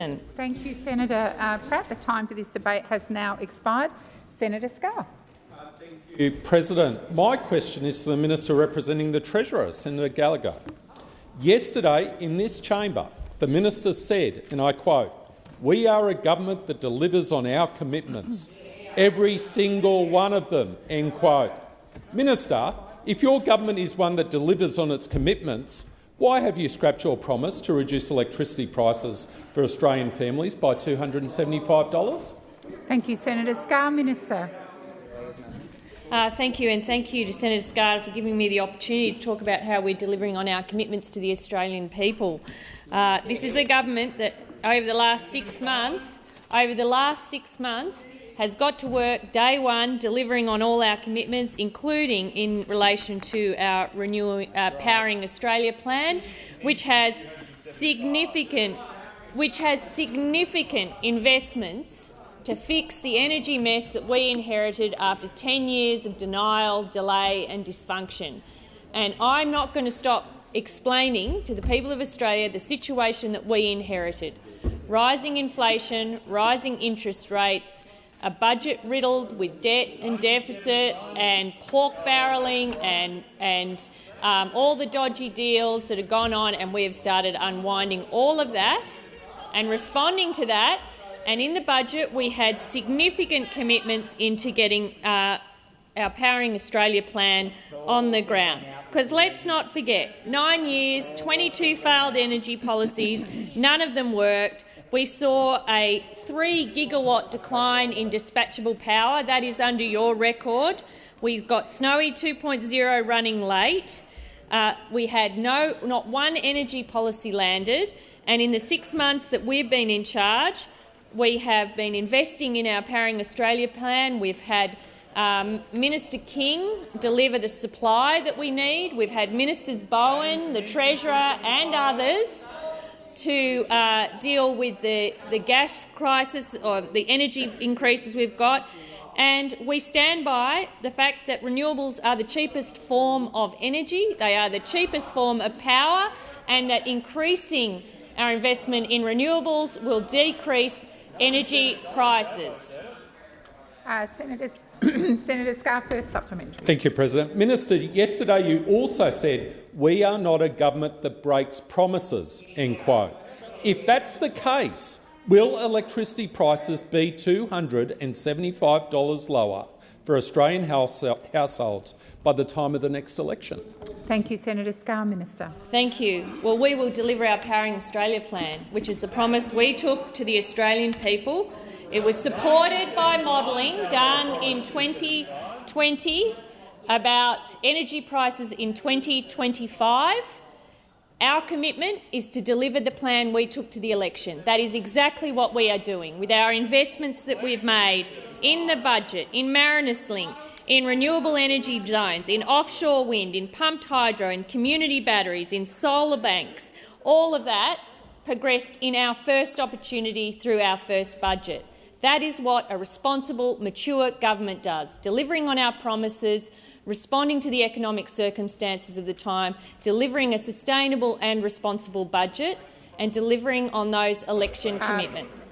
Thank you, Senator Pratt. The time for this debate has now expired. Senator Scarr. Thank you, President. My question is to the Minister representing the Treasurer, Senator Gallagher. Yesterday in this chamber, the Minister said, and I quote, "We are a government that delivers on our commitments, every single one of them," end quote. Minister, if your government is one that delivers on its commitments, why have you scrapped your promise to reduce electricity prices for Australian families by $275? Thank you, Senator Scarr. Minister. Thank you, and thank you to Senator Scarr for giving me the opportunity to talk about how we're delivering on our commitments to the Australian people. This is a government that over the last 6 months has got to work day one delivering on all our commitments, including in relation to our Powering Australia plan, which has significant investments to fix the energy mess that we inherited after 10 years of denial, delay and dysfunction. And I'm not going to stop explaining to the people of Australia the situation that we inherited. Rising inflation, rising interest rates, a budget riddled with debt and deficit and pork barrelling and all the dodgy deals that have gone on, and we have started unwinding all of that and responding to that. And in the budget we had significant commitments into getting our Powering Australia plan on the ground. Because let's not forget, 9 years, 22 failed energy policies, none of them worked. We saw a 3 gigawatt decline in dispatchable power. That is under your record. We've got Snowy 2.0 running late. We had not one energy policy landed. And in the 6 months that we've been in charge, we have been investing in our Powering Australia plan. We've had Minister King deliver the supply that we need. We've had Ministers Bowen, the Treasurer and others to deal with the gas crisis or the energy increases we've got. And we stand by the fact that renewables are the cheapest form of energy, they are the cheapest form of power, and that increasing our investment in renewables will decrease energy prices. Senator Scarr, first supplementary. Thank you, President. Minister, yesterday you also said we are not a government that breaks promises, end quote. If that's the case, will electricity prices be $275 lower for Australian households by the time of the next election? Thank you, Senator Scarr. Minister. Thank you. Well, we will deliver our Powering Australia plan, which is the promise we took to the Australian people. It was supported by modelling done in 2020 about energy prices in 2025. Our commitment is to deliver the plan we took to the election. That is exactly what we are doing with our investments that we've made in the budget, in Marinus Link, in renewable energy zones, in offshore wind, in pumped hydro, in community batteries, in solar banks. All of that progressed in our first opportunity through our first budget. That is what a responsible, mature government does, delivering on our promises, responding to the economic circumstances of the time, delivering a sustainable and responsible budget and delivering on those election commitments.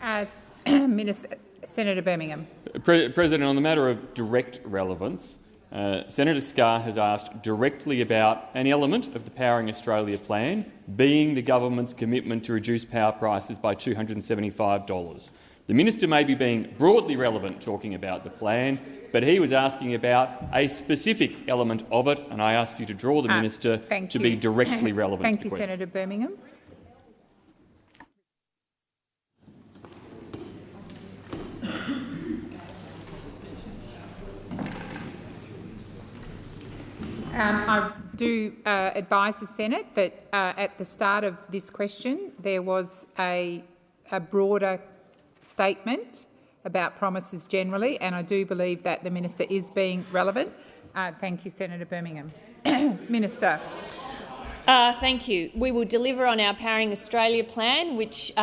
Senator Birmingham. President, on the matter of direct relevance, Senator Scarr has asked directly about an element of the Powering Australia plan, being the government's commitment to reduce power prices by $275. The minister may be being broadly relevant talking about the plan, but he was asking about a specific element of it, and I ask you to draw the minister to be directly relevant. Thank you, Senator Birmingham. I do advise the Senate that at the start of this question there was a broader statement about promises generally, and I do believe that the minister is being relevant. Thank you, Senator Birmingham. Minister. Thank you. We will deliver on our Powering Australia plan, which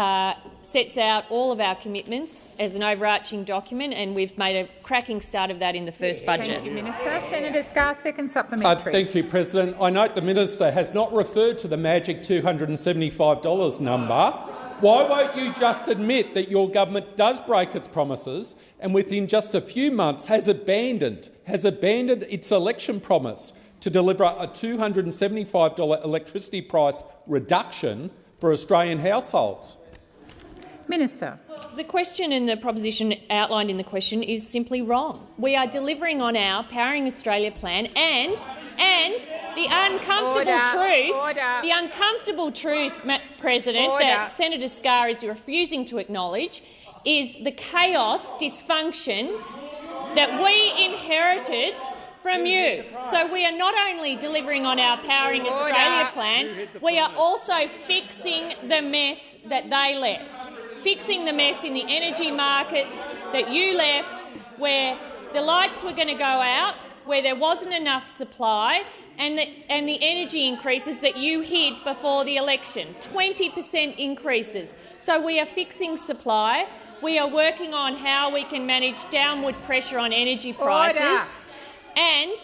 sets out all of our commitments as an overarching document, and we've made a cracking start of that in the first budget. Thank you, Minister. Senator Scarr, second supplementary. Thank you, President. I note the minister has not referred to the magic $275 number. Why won't you just admit that your government does break its promises and within just a few months has abandoned its election promise to deliver a $275 electricity price reduction for Australian households? Minister. The question and the proposition outlined in the question is simply wrong. We are delivering on our Powering Australia plan, and the uncomfortable truth, President, that Senator Scarr is refusing to acknowledge is the chaos, dysfunction that we inherited from you. So we are not only delivering on our Powering Australia plan, we are also fixing the mess that they left. Fixing the mess in the energy markets that you left, where the lights were going to go out, where there wasn't enough supply, and the energy increases that you hid before the election, 20% increases. So we are fixing supply. We are working on how we can manage downward pressure on energy prices. And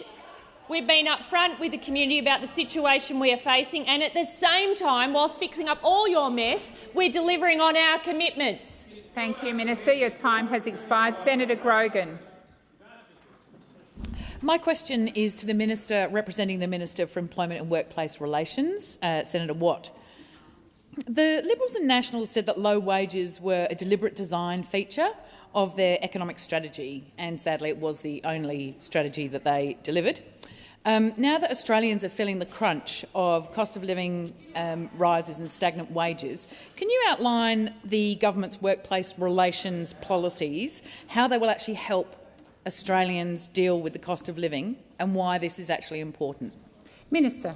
we've been upfront with the community about the situation we are facing, and at the same time, whilst fixing up all your mess, we're delivering on our commitments. Thank you, Minister. Your time has expired. Senator Grogan. My question is to the Minister representing the Minister for Employment and Workplace Relations, Senator Watt. The Liberals and Nationals said that low wages were a deliberate design feature of their economic strategy, and sadly it was the only strategy that they delivered. Now that Australians are feeling the crunch of cost of living rises and stagnant wages, can you outline the government's workplace relations policies, how they will actually help Australians deal with the cost of living and why this is actually important? Minister.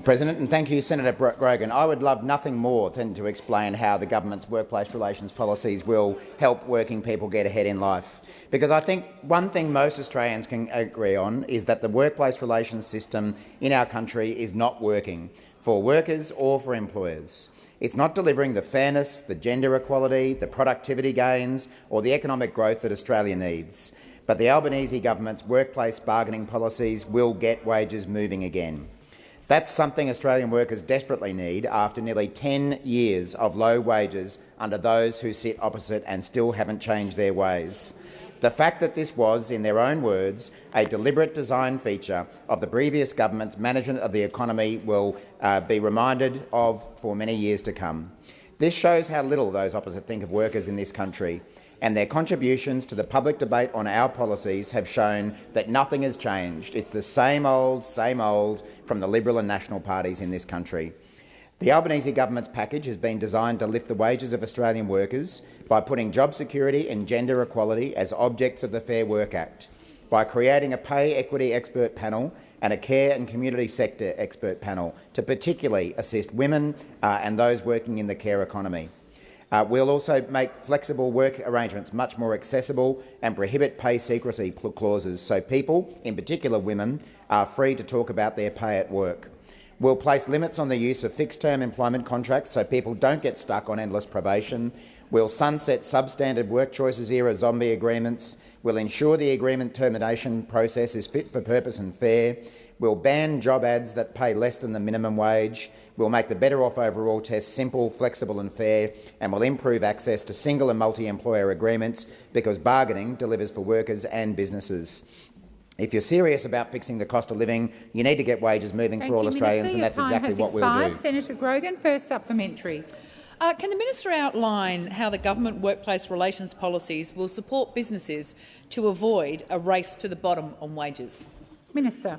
President, and thank you, Senator Grogan. I would love nothing more than to explain how the government's workplace relations policies will help working people get ahead in life. Because I think one thing most Australians can agree on is that the workplace relations system in our country is not working for workers or for employers. It's not delivering the fairness, the gender equality, the productivity gains or the economic growth that Australia needs. But the Albanese government's workplace bargaining policies will get wages moving again. That's something Australian workers desperately need after nearly 10 years of low wages under those who sit opposite and still haven't changed their ways. The fact that this was, in their own words, a deliberate design feature of the previous government's management of the economy will be reminded of for many years to come. This shows how little those opposite think of workers in this country, and their contributions to the public debate on our policies have shown that nothing has changed. It's the same old from the Liberal and National parties in this country. The Albanese government's package has been designed to lift the wages of Australian workers by putting job security and gender equality as objects of the Fair Work Act, by creating a pay equity expert panel and a care and community sector expert panel to particularly assist women and those working in the care economy. We'll also make flexible work arrangements much more accessible and prohibit pay secrecy clauses so people, in particular women, are free to talk about their pay at work. We'll place limits on the use of fixed-term employment contracts so people don't get stuck on endless probation. We'll sunset substandard work choices era zombie agreements. We'll ensure the agreement termination process is fit for purpose and fair. We'll ban job ads that pay less than the minimum wage. We'll make the Better Off Overall test simple, flexible and fair, and we'll improve access to single and multi-employer agreements because bargaining delivers for workers and businesses. If you're serious about fixing the cost of living, you need to get wages moving for all Australians, and that's exactly what we'll do. Senator Grogan, first supplementary. Can the Minister outline how the government workplace relations policies will support businesses to avoid a race to the bottom on wages? Minister.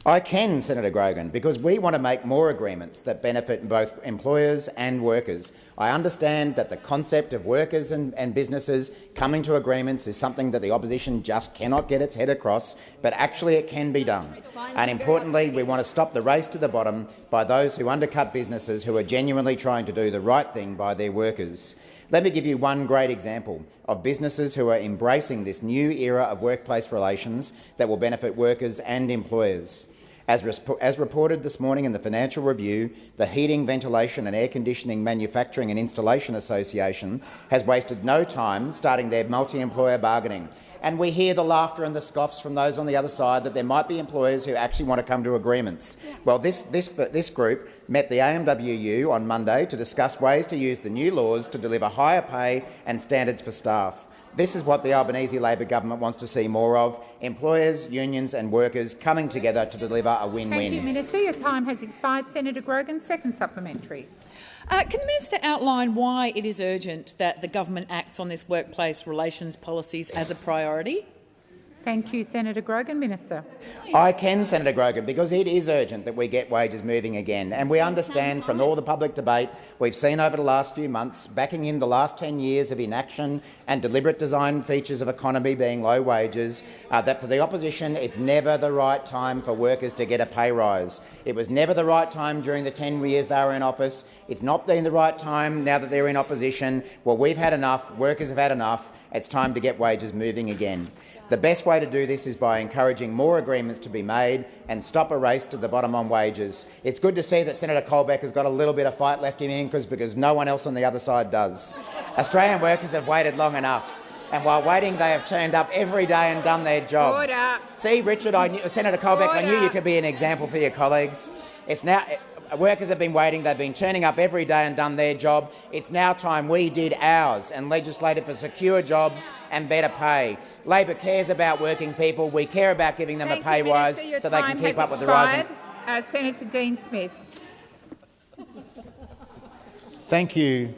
I can, Senator Grogan, because we want to make more agreements that benefit both employers and workers. I understand that the concept of workers and businesses coming to agreements is something that the opposition just cannot get its head across, but actually it can be done. And importantly, we want to stop the race to the bottom by those who undercut businesses who are genuinely trying to do the right thing by their workers. Let me give you one great example of businesses who are embracing this new era of workplace relations that will benefit workers and employers. As reported this morning in the Financial Review, the Heating, Ventilation and Air Conditioning Manufacturing and Installation Association has wasted no time starting their multi-employer bargaining. And we hear the laughter and the scoffs from those on the other side that there might be employers who actually want to come to agreements. Well, this group met the AMWU on Monday to discuss ways to use the new laws to deliver higher pay and standards for staff. This is what the Albanese Labor government wants to see more of: employers, unions and workers coming together to deliver a win-win. Thank you, Minister. Your time has expired. Senator Grogan, second supplementary. Can the minister outline why it is urgent that the government acts on this workplace relations policies as a priority? Thank you, Senator Grogan. Minister. I can, Senator Grogan, because it is urgent that we get wages moving again. And we understand from all the public debate we've seen over the last few months, backing in the last 10 years of inaction and deliberate design features of economy being low wages, that for the opposition it's never the right time for workers to get a pay rise. It was never the right time during the 10 years they were in office. It's not been the right time now that they're in opposition. Well, we've had enough. Workers have had enough. It's time to get wages moving again. The best way to do this is by encouraging more agreements to be made and stop a race to the bottom on wages. It's good to see that Senator Colbeck has got a little bit of fight left in him because no one else on the other side does. Australian workers have waited long enough, and while waiting they have turned up every day and done their job. Order. See, Richard, Senator Colbeck, I knew you could be an example for your colleagues. It's now... Workers have been waiting. They've been turning up every day and done their job. It's now time we did ours and legislated for secure jobs and better pay. Labor cares about working people. We care about giving them a pay rise so they can keep up with the rising... Senator Dean Smith. Thank you,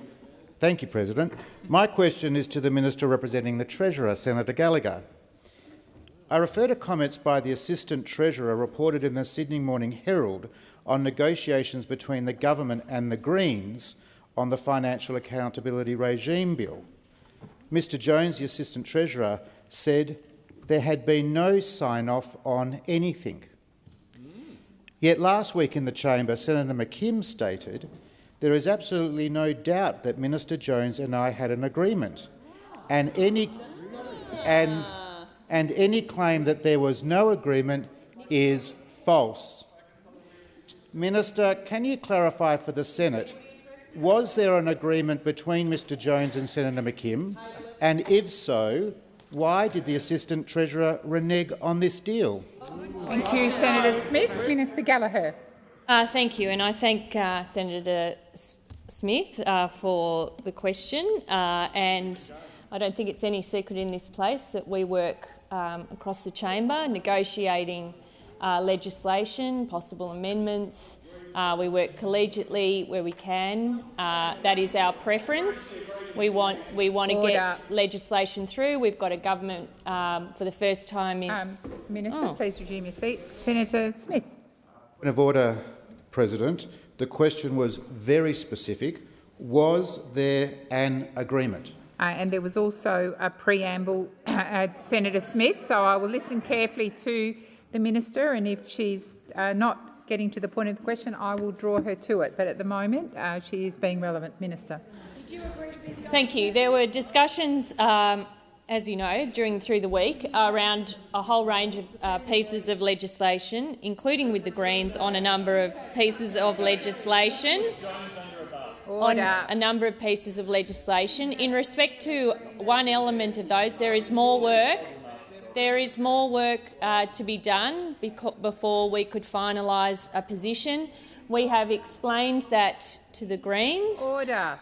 President. My question is to the Minister representing the Treasurer, Senator Gallagher. I refer to comments by the Assistant Treasurer reported in the Sydney Morning Herald on negotiations between the government and the Greens on the Financial Accountability Regime Bill. Mr Jones, the Assistant Treasurer, said there had been no sign-off on anything. Yet last week in the chamber, Senator McKim stated there is absolutely no doubt that Minister Jones and I had an agreement, and any claim that there was no agreement is false. Minister, can you clarify for the Senate, was there an agreement between Mr Jones and Senator McKim? And if so, why did the Assistant Treasurer renege on this deal? Thank you, Senator Smith. Minister Gallagher. Thank you, and I thank Senator Smith for the question. And I don't think it's any secret in this place that we work across the chamber negotiating legislation, possible amendments. We work collegiately where we can. That is our preference. We want to get legislation through. We've got a government for the first time in... Minister, please resume your seat. Senator Smith. Point of order, President. The question was very specific. Was there an agreement? And there was also a preamble at Senator Smith, so I will listen carefully to the Minister, and if she's not getting to the point of the question, I will draw her to it. But at the moment, she is being relevant. Minister. Thank you. There were discussions, as you know, through the week around a whole range of pieces of legislation, including with the Greens on a number of pieces of legislation. In respect to one element of those, there is more work. There is more work to be done before we could finalise a position. We have explained that to the Greens.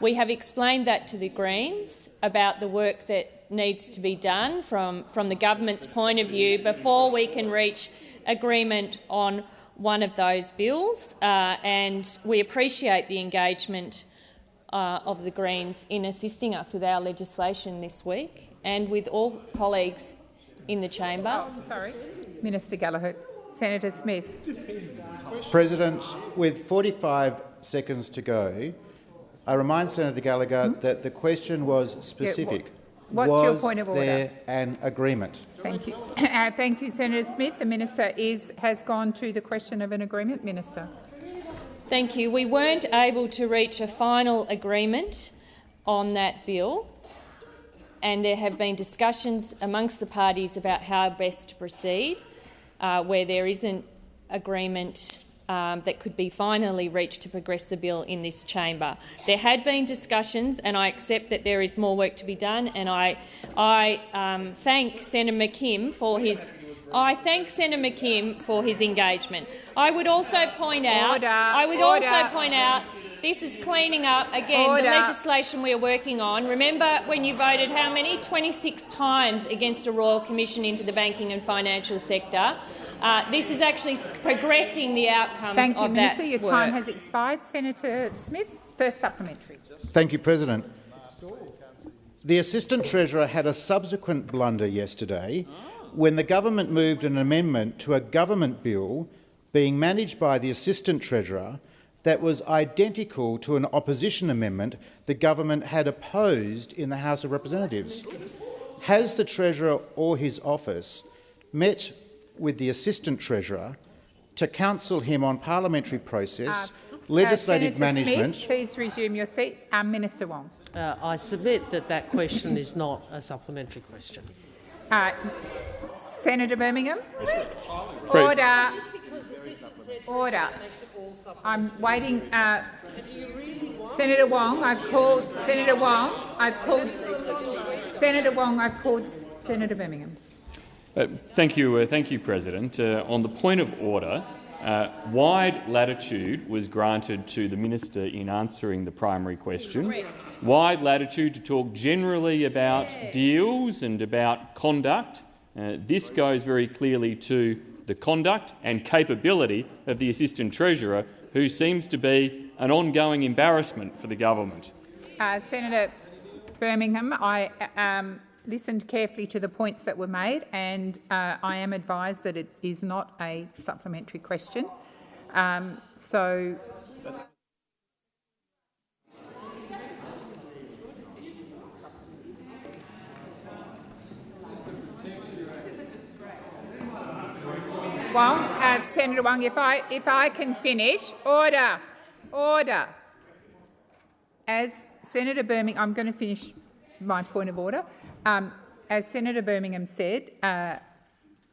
We have explained that to the Greens about the work that needs to be done from the government's point of view before we can reach agreement on one of those bills. And we appreciate the engagement of the Greens in assisting us with our legislation this week and with all colleagues in the chamber. Minister Gallagher. Senator Smith. President, with 45 seconds to go, I remind Senator Gallagher that the question was specific. What's your point of order? Was there an agreement? Thank you. Thank you, Senator Smith. The Minister has gone to the question of an agreement. Minister. Thank you. We weren't able to reach a final agreement on that bill, and there have been discussions amongst the parties about how best to proceed. Where there isn't agreement that could be finally reached to progress the bill in this chamber. There had been discussions, and I accept that there is more work to be done. And I thank Senator McKim for his. I thank Senator McKim for his engagement. I would also point out. This is cleaning up, again, the legislation we are working on. Remember when you voted how many? 26 times against a Royal Commission into the banking and financial sector. This is actually progressing the outcomes Thank you, of Minister. that Your work. time has expired. Senator Smith, first supplementary. Thank you, President. The Assistant Treasurer had a subsequent blunder yesterday when the government moved an amendment to a government bill being managed by the Assistant Treasurer that was identical to an opposition amendment the government had opposed in the House of Representatives. Has the Treasurer or his office met with the Assistant Treasurer to counsel him on parliamentary process, legislative Senator management— Smith, please resume your seat. Minister Wong. I submit that that question is not a supplementary question. Senator Birmingham. Order. Order. I'm waiting. Senator Wong, I've called Senator Wong. I've called Senator Wong. I've called Senator Birmingham. Thank you, President. On the point of order, wide latitude was granted to the minister in answering the primary question. Correct. Wide latitude to talk generally about deals and about conduct. This goes very clearly to the conduct and capability of the Assistant Treasurer, who seems to be an ongoing embarrassment for the government. Senator Birmingham, I listened carefully to the points that were made, and I am advised that it is not a supplementary question. Wong, Senator Wong, if I can finish, order. As Senator Birmingham, I'm going to finish my point of order. As Senator Birmingham said,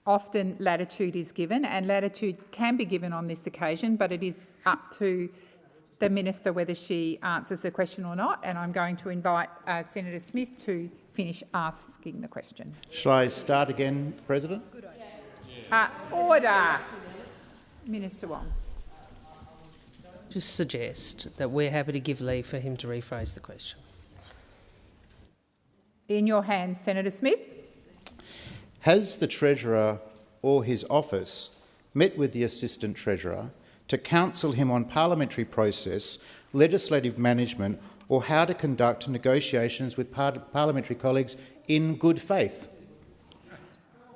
often latitude is given, and latitude can be given on this occasion, but it is up to the minister whether she answers the question or not. And I'm going to invite Senator Smith to finish asking the question. Shall I start again, President? Order. Minister Wong. Just suggest that we're happy to give leave for him to rephrase the question. In your hands, Senator Smith. Has the Treasurer or his office met with the Assistant Treasurer to counsel him on parliamentary process, legislative management, or how to conduct negotiations with parliamentary colleagues in good faith?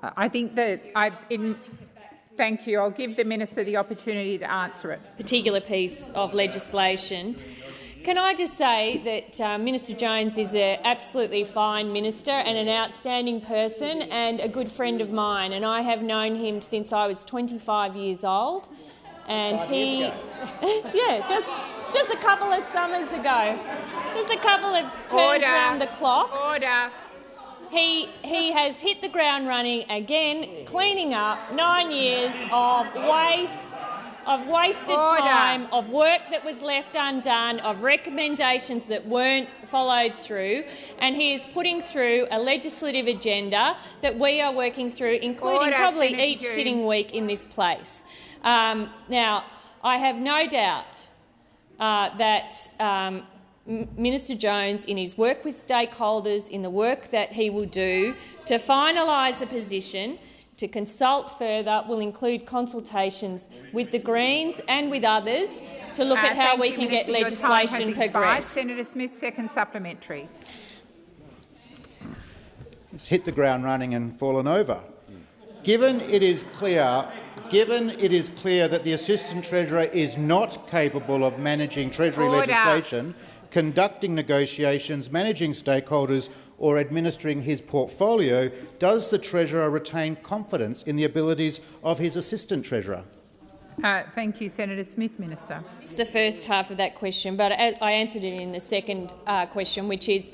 I think that thank you. I'll give the minister the opportunity to answer it. Particular piece of legislation. Can I just say that Minister Jones is an absolutely fine minister and an outstanding person and a good friend of mine, and I have known him since I was 25 years old. And he, yeah, just a couple of summers ago, just a couple of turns around the clock. Order. He has hit the ground running again, cleaning up 9 years of wasted time, of work that was left undone, of recommendations that weren't followed through, and he is putting through a legislative agenda that we are working through, including probably each sitting week in this place. Now, I have no doubt that Minister Jones, in his work with stakeholders, in the work that he will do to finalise the position, to consult further, will include consultations with the Greens and with others to look at how we can get legislation progressed. Senator Smith, second supplementary. It's hit the ground running and fallen over. Given it is clear that the Assistant Treasurer is not capable of managing Treasury legislation, conducting negotiations, managing stakeholders or administering his portfolio, does the Treasurer retain confidence in the abilities of his Assistant Treasurer? Thank you, Senator Smith. Minister. It's the first half of that question, but I answered it in the second question, which is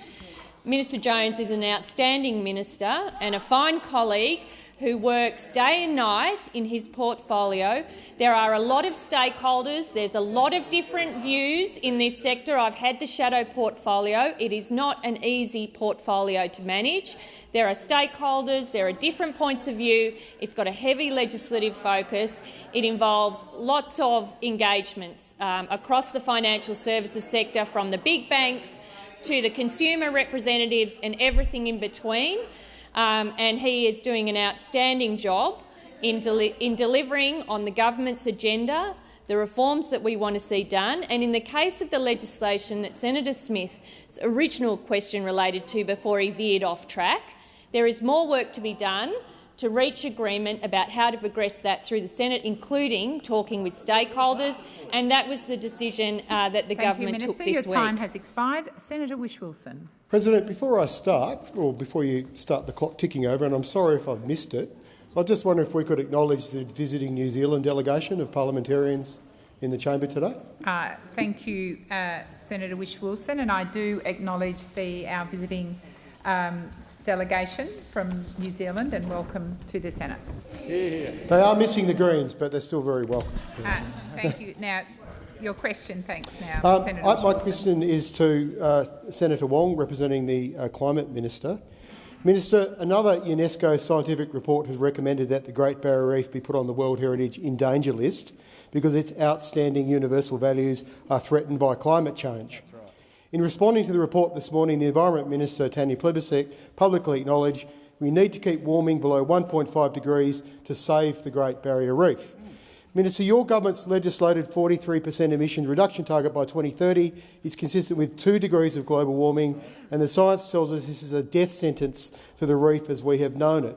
Minister Jones is an outstanding minister and a fine colleague, who works day and night in his portfolio. There are a lot of stakeholders. There's a lot of different views in this sector. I've had the shadow portfolio. It is not an easy portfolio to manage. There are stakeholders, there are different points of view. It's got a heavy legislative focus. It involves lots of engagements across the financial services sector, from the big banks to the consumer representatives and everything in between. And he is doing an outstanding job in delivering on the government's agenda, the reforms that we want to see done. And in the case of the legislation that Senator Smith's original question related to before he veered off track, there is more work to be done to reach agreement about how to progress that through the Senate, including talking with stakeholders, and that was the decision that the government took this week. Your time has expired. Senator Whish-Wilson. President, before I start, or before you start the clock ticking over, and I'm sorry if I've missed it, I just wonder if we could acknowledge the visiting New Zealand delegation of parliamentarians in the chamber today. Thank you, Senator Whish-Wilson, and I do acknowledge our visiting delegation from New Zealand, and welcome to the Senate. They are missing the Greens, but they're still very welcome. Thank you. Now, your question, thanks. Now, Senator my question is to Senator Wong, representing the Climate Minister. Minister, another UNESCO scientific report has recommended that the Great Barrier Reef be put on the World Heritage in Danger list because its outstanding universal values are threatened by climate change. In responding to the report this morning, the Environment Minister, Tanya Plibersek, publicly acknowledged we need to keep warming below 1.5 degrees to save the Great Barrier Reef. Minister, your government's legislated 43% emissions reduction target by 2030 is consistent with 2 degrees of global warming, and the science tells us this is a death sentence to the reef as we have known it.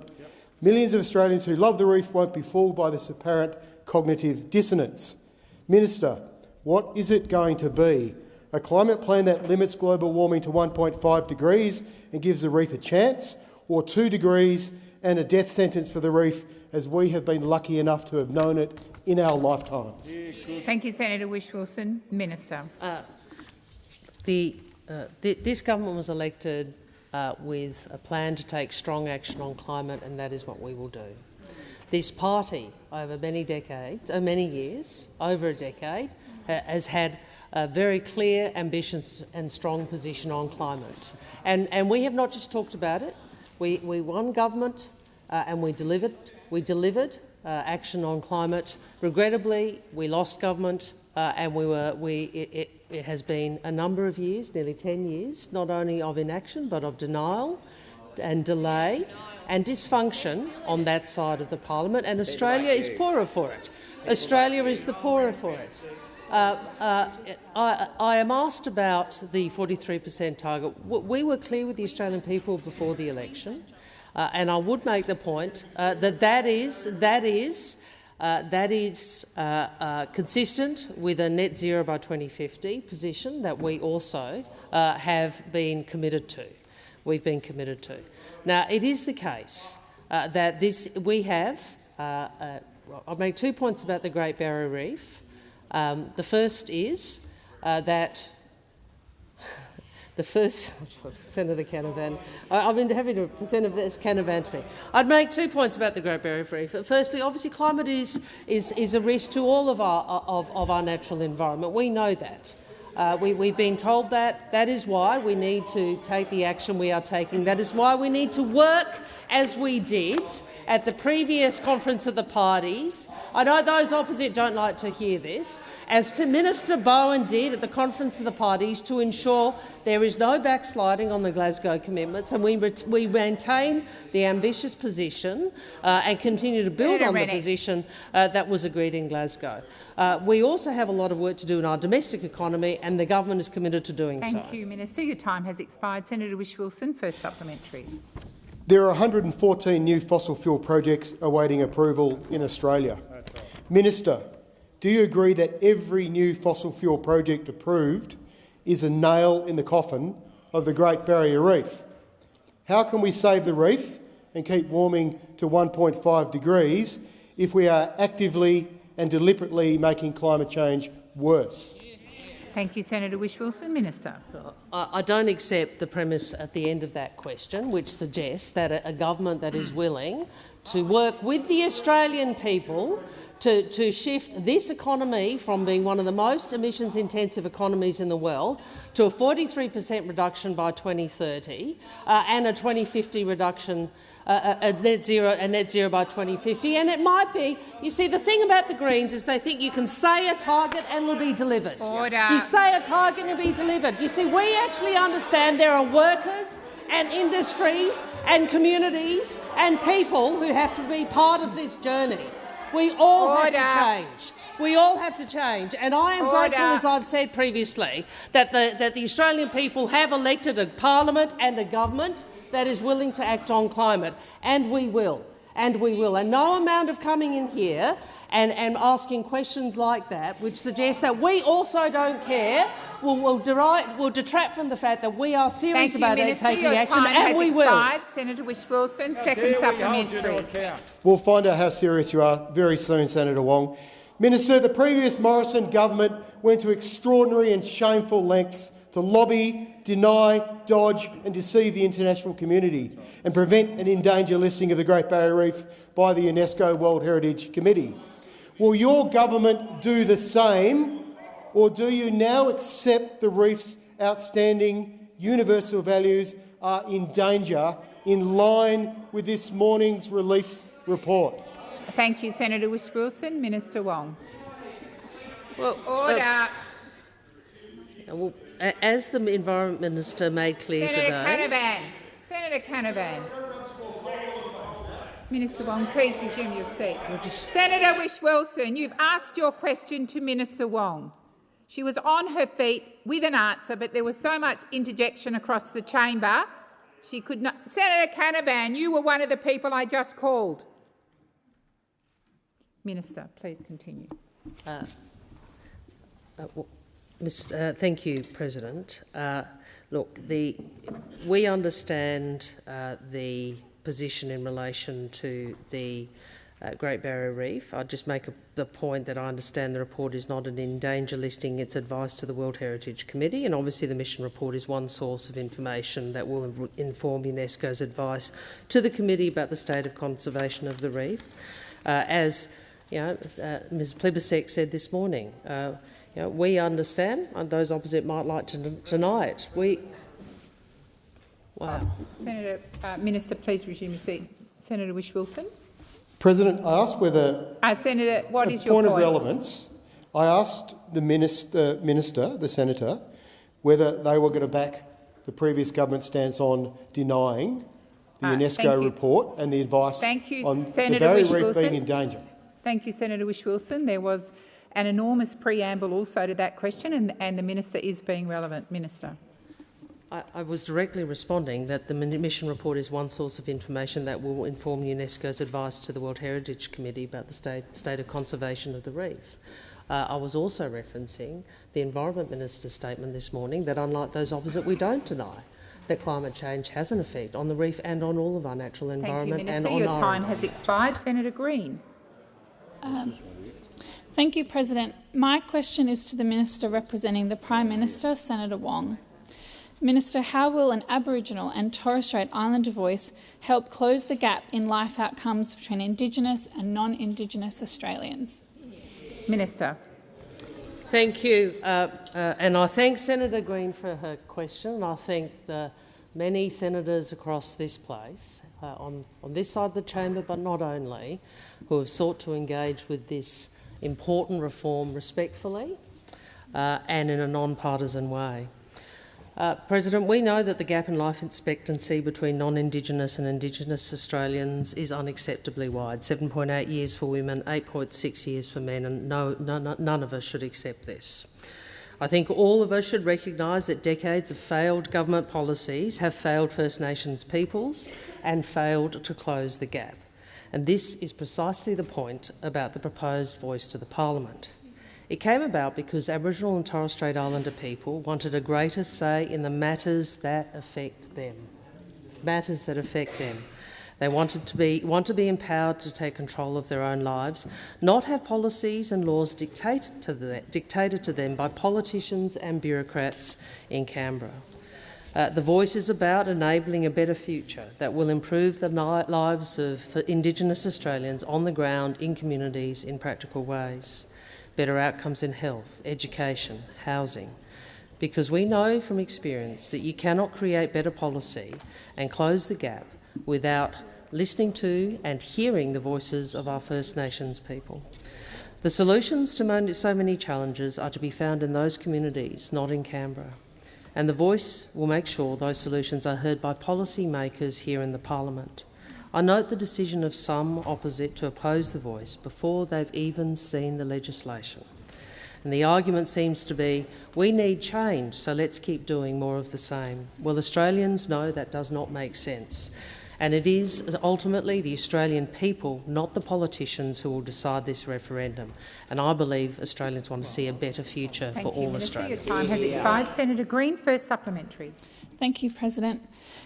Millions of Australians who love the reef won't be fooled by this apparent cognitive dissonance. Minister, what is it going to be? A climate plan that limits global warming to 1.5 degrees and gives the reef a chance, or 2 degrees and a death sentence for the reef as we have been lucky enough to have known it in our lifetimes? Thank you, Senator Whish-Wilson. Minister. This government was elected with a plan to take strong action on climate, and that is what we will do. This party, over many years, over a decade, has had a very clear, ambitious and strong position on climate. And we have not just talked about it. We won government and we delivered. We delivered action on climate. Regrettably, we lost government and it has been a number of years, nearly 10 years, not only of inaction but of denial and delay and dysfunction on that side of the parliament, and Australia is poorer for it. Australia is the poorer for it. I am asked about the 43% target. We were clear with the Australian people before the election, and I would make the point that is consistent with a net zero by 2050 position that we also have been committed to. We've been committed to. Now, it is the case that we have. I'll make 2 points about the Great Barrier Reef. The first is that Senator Canavan, I've been having to Senator Canavan to me. I'd make 2 points about the Great Barrier Reef. Firstly, obviously, climate is a risk to all of our natural environment. We know that. We've been told that. That is why we need to take the action we are taking. That is why we need to work as we did at the previous conference of the parties. I know those opposite don't like to hear this, as Minister Bowen did at the conference of the parties, to ensure there is no backsliding on the Glasgow commitments, and we maintain the ambitious position and continue to build on the position that was agreed in Glasgow. We also have a lot of work to do in our domestic economy, and the government is committed to doing so. Thank you, Minister. Your time has expired. Senator Whish-Wilson, first supplementary. There are 114 new fossil fuel projects awaiting approval in Australia. Minister, do you agree that every new fossil fuel project approved is a nail in the coffin of the Great Barrier Reef? How can we save the reef and keep warming to 1.5 degrees if we are actively and deliberately making climate change worse? Thank you, Senator Whish-Wilson. Minister. I don't accept the premise at the end of that question, which suggests that a government that is willing to work with the Australian people to shift this economy from being one of the most emissions-intensive economies in the world to a 43% reduction by 2030 and a 2050 reduction, a net zero by 2050. And it might be, you see, the thing about the Greens is they think you can say a target and it'll be delivered. Order. You say a target and it'll be delivered. You see, we actually understand there are workers and industries and communities and people who have to be part of this journey. We all have to change. We all have to change. And I am grateful, as I've said previously, that the Australian people have elected a parliament and a government that is willing to act on climate. And we will. And we will. And no amount of coming in here and asking questions like that, which suggests that we also don't care, will detract from the fact that we are serious about taking action, and we will. Senator Whish-Wilson, second supplementary. We'll find out how serious you are very soon, Senator Wong. Minister, the previous Morrison government went to extraordinary and shameful lengths to lobby, deny, dodge and deceive the international community and prevent an in-danger listing of the Great Barrier Reef by the UNESCO World Heritage Committee. Will your government do the same, or do you now accept the reef's outstanding universal values are in danger in line with this morning's released report? Thank you, Senator Whish-Wilson. Minister Wong. Well, Order. as the Environment Minister made clear Senator Canavan. Minister Wong, please resume your seat. Senator Whish-Wilson, you've asked your question to Minister Wong. She was on her feet with an answer, but there was so much interjection across the chamber, she could not. Senator Canavan, you were one of the people I just called. Minister, please continue. Thank you, President. Look, we understand the position in relation to the Great Barrier Reef. I'll just make the point that I understand the report is not an in-danger listing. It's advice to the World Heritage Committee, and obviously the mission report is one source of information that will inform UNESCO's advice to the committee about the state of conservation of the reef. As Ms Plibersek said this morning, we understand, and those opposite might like to deny it. Senator, Minister, please resume your seat. Senator Whish-Wilson. President, I asked whether... Senator, what is your point? Of relevance, I asked the the Senator, whether they were going to back the previous government stance on denying the UNESCO report and the advice on the Barrier Reef being in danger. Thank you, Senator Whish-Wilson. There was an enormous preamble also to that question, and the Minister is being relevant. Minister. I was directly responding that the mission report is one source of information that will inform UNESCO's advice to the World Heritage Committee about the state of conservation of the reef. I was also referencing the Environment Minister's statement this morning that, unlike those opposite, we don't deny that climate change has an effect on the reef and on all of our natural environment. Thank you, Minister. Your time has expired. Senator Green. Thank you, President. My question is to the Minister representing the Prime Minister, Senator Wong. Minister, how will an Aboriginal and Torres Strait Islander voice help close the gap in life outcomes between Indigenous and non-Indigenous Australians? Minister. Thank you. And I thank Senator Green for her question. I thank the many senators across this place, on this side of the chamber, but not only, who have sought to engage with this important reform respectfully and in a non-partisan way. President, we know that the gap in life expectancy between non-Indigenous and Indigenous Australians is unacceptably wide, 7.8 years for women, 8.6 years for men, and none of us should accept this. I think all of us should recognise that decades of failed government policies have failed First Nations peoples and failed to close the gap. And this is precisely the point about the proposed voice to the Parliament. It came about because Aboriginal and Torres Strait Islander people wanted a greater say in the matters that affect them. They want to be empowered to take control of their own lives, not have policies and laws dictated to them by politicians and bureaucrats in Canberra. The Voice is about enabling a better future that will improve the lives of Indigenous Australians on the ground, in communities, in practical ways. Better outcomes in health, education, housing. Because we know from experience that you cannot create better policy and close the gap without listening to and hearing the voices of our First Nations people. The solutions to so many challenges are to be found in those communities, not in Canberra. And the Voice will make sure those solutions are heard by policy makers here in the Parliament. I note the decision of some opposite to oppose the Voice before they've even seen the legislation. And the argument seems to be, we need change, so let's keep doing more of the same. Well, Australians know that does not make sense. And it is ultimately the Australian people, not the politicians, who will decide this referendum. And I believe Australians want to see a better future for all Australians. Your time has expired. Senator Green, first supplementary. Thank you, President.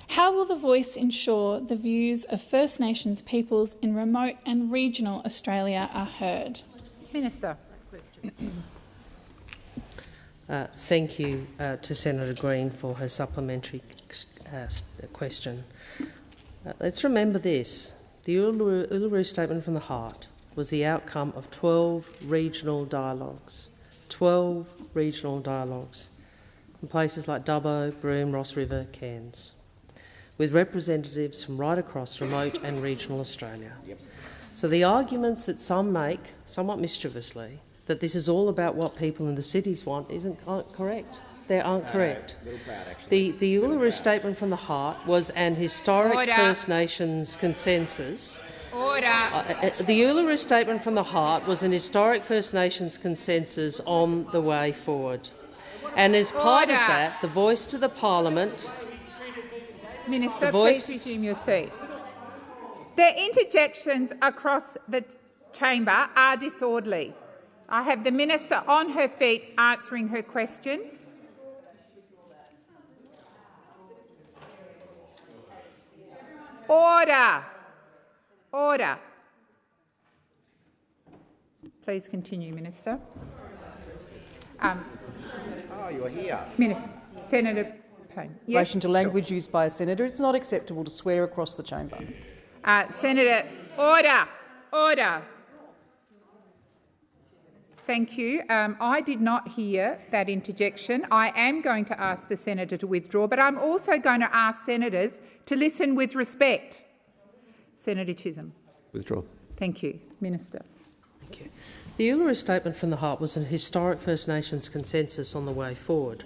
How will the Voice ensure the views of First Nations peoples in remote and regional Australia are heard? Minister. Thank you to Senator Green for her supplementary question. Let's remember this. The Uluru Statement from the Heart was the outcome of 12 regional dialogues. 12 regional dialogues in places like Dubbo, Broome, Ross River, Cairns, with representatives from right across remote and regional Australia. Yep. So the arguments that some make, somewhat mischievously, that this is all about what people in the cities want aren't correct. They aren't correct. The Uluru Statement from the Heart was an historic First Nations consensus. The Uluru Statement from the Heart was an historic First Nations consensus on the way forward. And as part of that, the Voice to the Parliament... Minister, please resume your seat. The interjections across the chamber are disorderly. I have the minister on her feet answering her question. Order. Order. Please continue, Minister. You're here. Minister. Senator Payne. In relation to language used by a senator, it's not acceptable to swear across the chamber. Senator, order. Order. Thank you. I did not hear that interjection. I am going to ask the senator to withdraw, but I'm also going to ask senators to listen with respect. Senator Chisholm. Withdraw. Thank you. Minister. Thank you. The Uluru Statement from the Heart was an historic First Nations consensus on the way forward,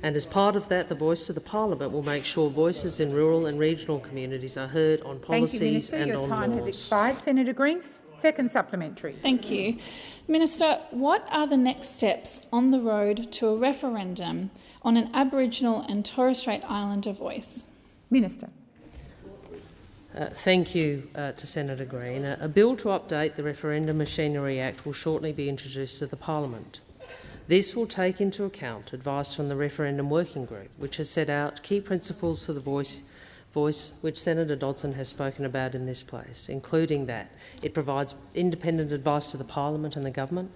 and as part of that, the Voice to the Parliament will make sure voices in rural and regional communities are heard on policies and on laws. Thank you, Minister. Your time has expired. Senator Green, second supplementary. Thank you. Minister, what are the next steps on the road to a referendum on an Aboriginal and Torres Strait Islander voice? Minister. Thank you to Senator Green. A bill to update the Referendum Machinery Act will shortly be introduced to the Parliament. This will take into account advice from the Referendum Working Group, which has set out key principles for the voice which Senator Dodson has spoken about in this place, including that it provides independent advice to the Parliament and the Government,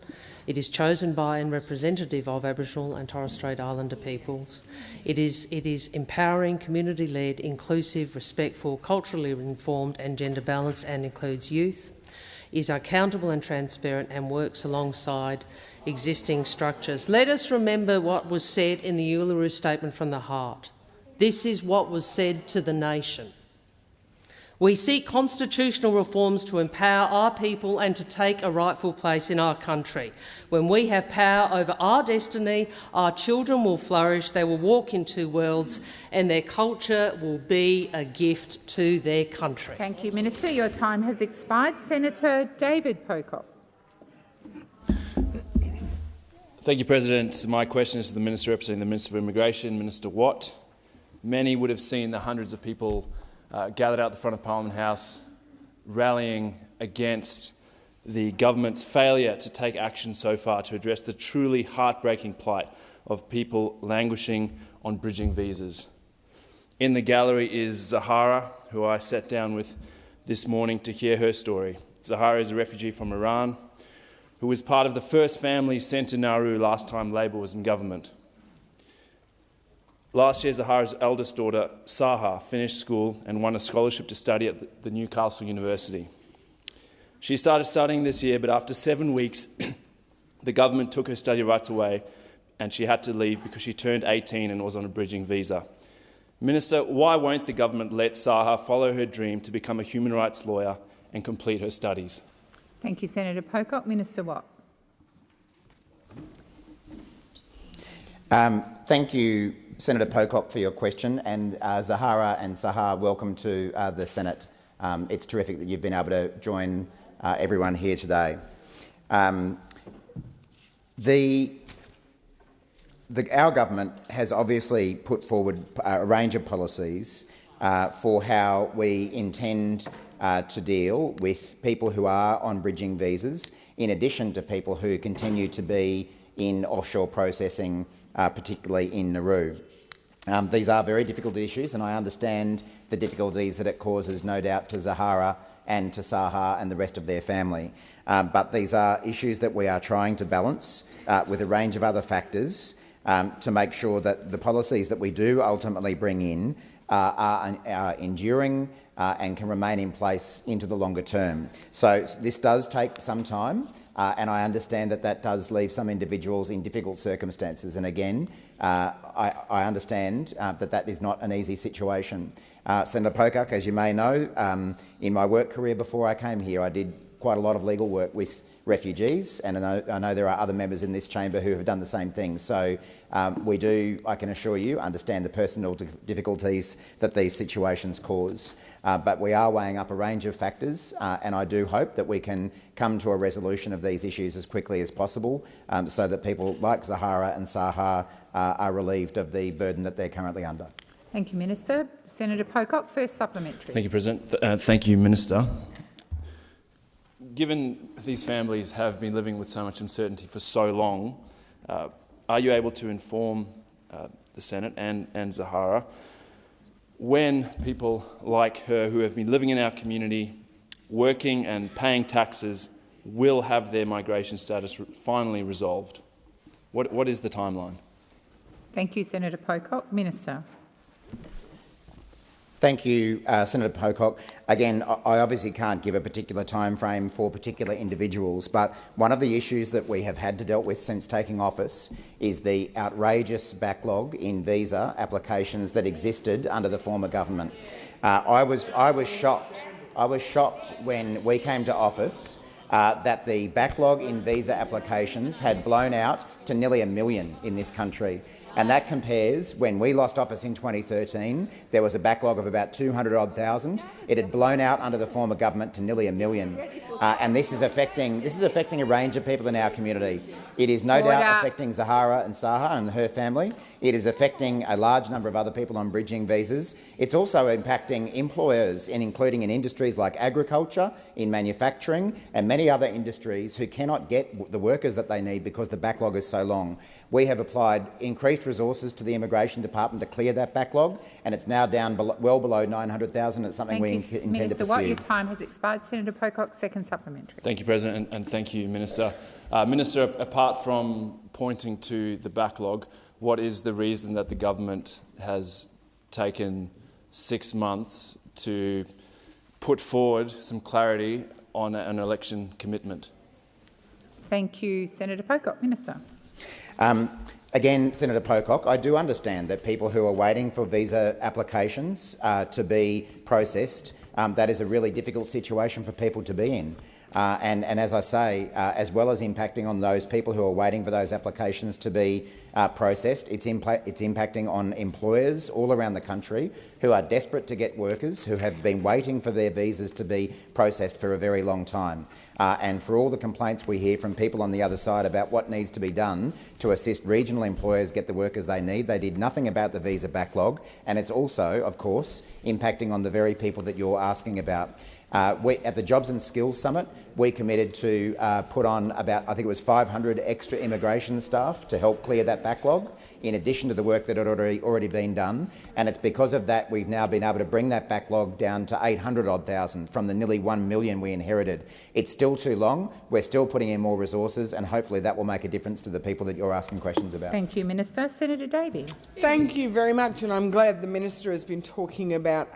it is chosen by and representative of Aboriginal and Torres Strait Islander peoples, it is empowering, community-led, inclusive, respectful, culturally informed and gender-balanced and includes youth, is accountable and transparent and works alongside existing structures. Let us remember what was said in the Uluru Statement from the Heart. This is what was said to the nation. We seek constitutional reforms to empower our people and to take a rightful place in our country. When we have power over our destiny, our children will flourish, they will walk in two worlds, and their culture will be a gift to their country. Thank you, Minister. Your time has expired. Senator David Pocock. Thank you, President. My question is to the Minister representing the Minister for Immigration, Minister Watt. Many would have seen the hundreds of people gathered out the front of Parliament House rallying against the government's failure to take action so far to address the truly heartbreaking plight of people languishing on bridging visas. In the gallery is Zahara, who I sat down with this morning to hear her story. Zahara is a refugee from Iran who was part of the first family sent to Nauru last time Labor was in government. Last year, Zahara's eldest daughter, Saha, finished school and won a scholarship to study at the Newcastle University. She started studying this year, but after 7 weeks, the government took her study rights away and she had to leave because she turned 18 and was on a bridging visa. Minister, why won't the government let Saha follow her dream to become a human rights lawyer and complete her studies? Thank you, Senator Pocock. Minister Watt. Thank you, Senator Pocock, for your question, and Zahara and Saha, welcome to the Senate. It's terrific that you've been able to join everyone here today. Our government has obviously put forward a range of policies for how we intend to deal with people who are on bridging visas, in addition to people who continue to be in offshore processing, particularly in Nauru. These are very difficult issues, and I understand the difficulties that it causes, no doubt, to Zahara and to Saha and the rest of their family. But these are issues that we are trying to balance with a range of other factors to make sure that the policies that we do ultimately bring in are enduring and can remain in place into the longer term. So this does take some time, and I understand that that does leave some individuals in difficult circumstances. And again, I understand that that is not an easy situation. Senator Pocock, as you may know, in my work career before I came here, I did quite a lot of legal work with refugees, and I know there are other members in this chamber who have done the same thing. So we do, I can assure you, understand the personal difficulties that these situations cause. But we are weighing up a range of factors, and I do hope that we can come to a resolution of these issues as quickly as possible, so that people like Zahara and Saha are relieved of the burden that they're currently under. Thank you, Minister. Senator Pocock, first supplementary. Thank you, President. Thank you, Minister. Given these families have been living with so much uncertainty for so long, are you able to inform the Senate and Zahara when people like her who have been living in our community, working and paying taxes, will have their migration status finally resolved? What is the timeline? Thank you, Senator Pocock. Minister. Thank you, Senator Pocock. Again, I obviously can't give a particular time frame for particular individuals, but one of the issues that we have had to deal with since taking office is the outrageous backlog in visa applications that existed under the former government. I was shocked. I was shocked when we came to office that the backlog in visa applications had blown out to nearly 1 million in this country. And that compares, when we lost office in 2013, there was a backlog of about 200,000. It had blown out under the former government to nearly 1 million. And this is affecting a range of people in our community. It is no doubt affecting Zahara and Saha and her family. It is affecting a large number of other people on bridging visas. It's also impacting employers, including in industries like agriculture, in manufacturing, and many other industries who cannot get the workers that they need because the backlog is so long. We have applied increased resources to the Immigration Department to clear that backlog, and it's now down well below 900,000. It's something we intend to pursue. Minister Watt, your time has expired. Senator Pocock, second supplementary. Thank you, President, and thank you, Minister. Minister, apart from pointing to the backlog, what is the reason that the government has taken 6 months to put forward some clarity on an election commitment? Thank you, Senator Pocock. Minister. Again, Senator Pocock, I do understand that people who are waiting for visa applications to be processed, that is a really difficult situation for people to be in. And as I say, as well as impacting on those people who are waiting for those applications to be processed, it's impacting on employers all around the country who are desperate to get workers, who have been waiting for their visas to be processed for a very long time. And for all the complaints we hear from people on the other side about what needs to be done to assist regional employers get the workers they need, they did nothing about the visa backlog, and it's also, of course, impacting on the very people that you're asking about. At the Jobs and Skills Summit, we committed to put on about, I think it was 500 extra immigration staff to help clear that backlog, in addition to the work that had already been done. And it's because of that we've now been able to bring that backlog down to 800,000 from the nearly 1 million we inherited. It's still too long. We're still putting in more resources, and hopefully that will make a difference to the people that you're asking questions about. Thank you, Minister. Senator Davey. Thank you very much, and I'm glad the Minister has been talking about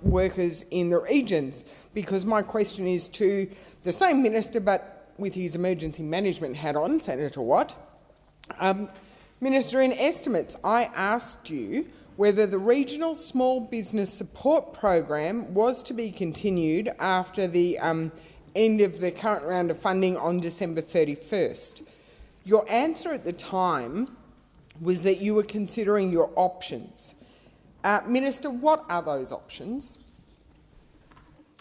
workers in the regions, because my question is to the same Minister but with his emergency management hat on, Senator Watt. Minister, in estimates, I asked you whether the Regional Small Business Support Program was to be continued after the end of the current round of funding on December 31st. Your answer at the time was that you were considering your options. Minister, what are those options?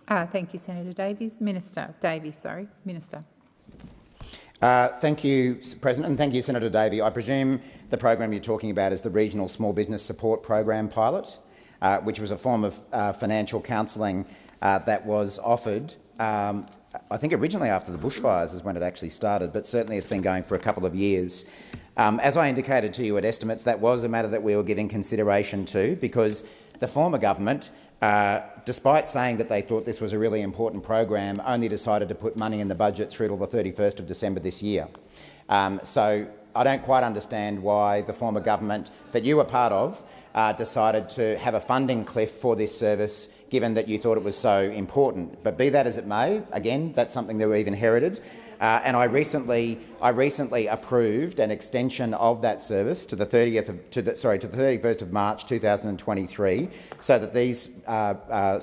Thank you, Senator Davies. Minister. Thank you, President, and thank you, Senator Davey. I presume the program you're talking about is the Regional Small Business Support Program pilot, which was a form of financial counselling that was offered, I think originally after the bushfires is when it actually started, but certainly it's been going for a couple of years. As I indicated to you at estimates, that was a matter that we were giving consideration to, because the former government, despite saying that they thought this was a really important program, only decided to put money in the budget through till the 31st of December this year. So I don't quite understand why the former government that you were part of decided to have a funding cliff for this service, given that you thought it was so important. But be that as it may, again, that's something that we've inherited. And I recently approved an extension of that service to the 31st of March 2023, so that these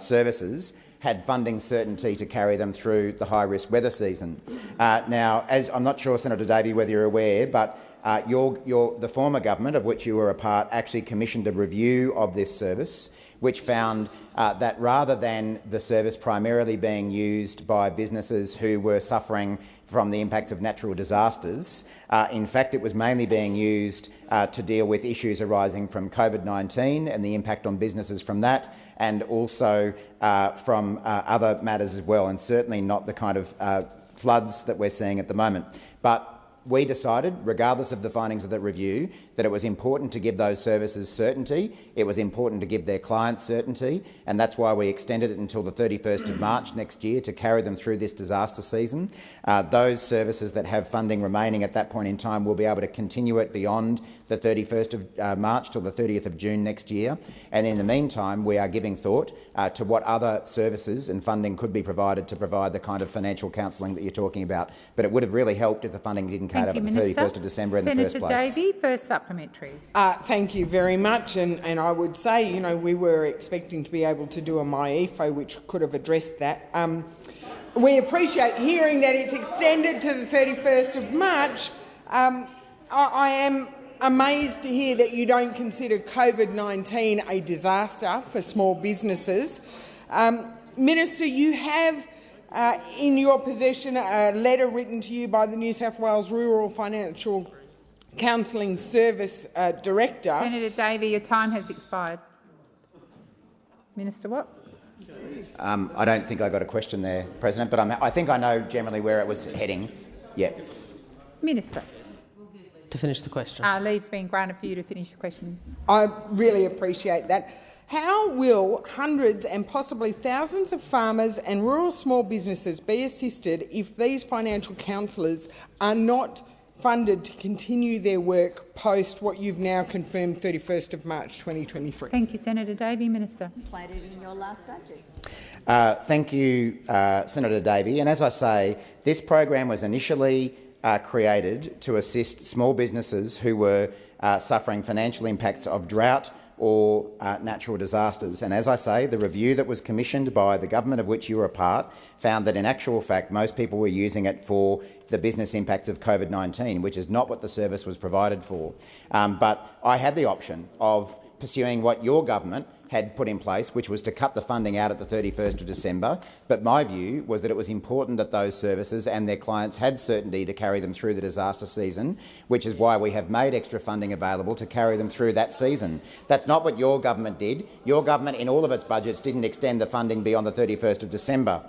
services had funding certainty to carry them through the high-risk weather season. Now, as I'm not sure, Senator Davey, whether you're aware, but the former government, of which you were a part, actually commissioned a review of this service, which found that rather than the service primarily being used by businesses who were suffering from the impacts of natural disasters, in fact it was mainly being used to deal with issues arising from COVID-19 and the impact on businesses from that, and also from other matters as well, and certainly not the kind of floods that we're seeing at the moment. But we decided, regardless of the findings of the review, that it was important to give those services certainty, it was important to give their clients certainty, and that's why we extended it until the 31st of March next year to carry them through this disaster season. Those services that have funding remaining at that point in time will be able to continue it beyond the 31st of March till the 30th of June next year. And in the meantime, we are giving thought to what other services and funding could be provided to provide the kind of financial counselling that you're talking about. But it would have really helped if the funding didn't cut out at the 31st of December in the first place. Senator Davey, first supplementary. Thank you very much. And I would say, you know, we were expecting to be able to do a MyEFO which could have addressed that. We appreciate hearing that it's extended to the 31st of March. I am amazed to hear that you don't consider COVID-19 a disaster for small businesses. Minister, you have in your possession a letter written to you by the New South Wales Rural Financial Counselling Service Director. Senator Davey, your time has expired. Minister Watt. I don't think I got a question there, President, but I think I know generally where it was heading. Yeah. Minister. To finish the question. Leave's been granted for you to finish the question. I really appreciate that. How will hundreds and possibly thousands of farmers and rural small businesses be assisted if these financial counsellors are not funded to continue their work post what you've now confirmed 31st of March 2023? Thank you, Senator Davey. Minister. Plated in your last budget. Thank you, Senator Davey. And as I say, this program was initially created to assist small businesses who were suffering financial impacts of drought or natural disasters. And as I say, the review that was commissioned by the government of which you were a part found that in actual fact most people were using it for the business impacts of COVID-19, which is not what the service was provided for. But I had the option of pursuing what your government had put in place, which was to cut the funding out at the 31st of December. But my view was that it was important that those services and their clients had certainty to carry them through the disaster season, which is why we have made extra funding available to carry them through that season. That's not what your government did. Your government, in all of its budgets, didn't extend the funding beyond the 31st of December.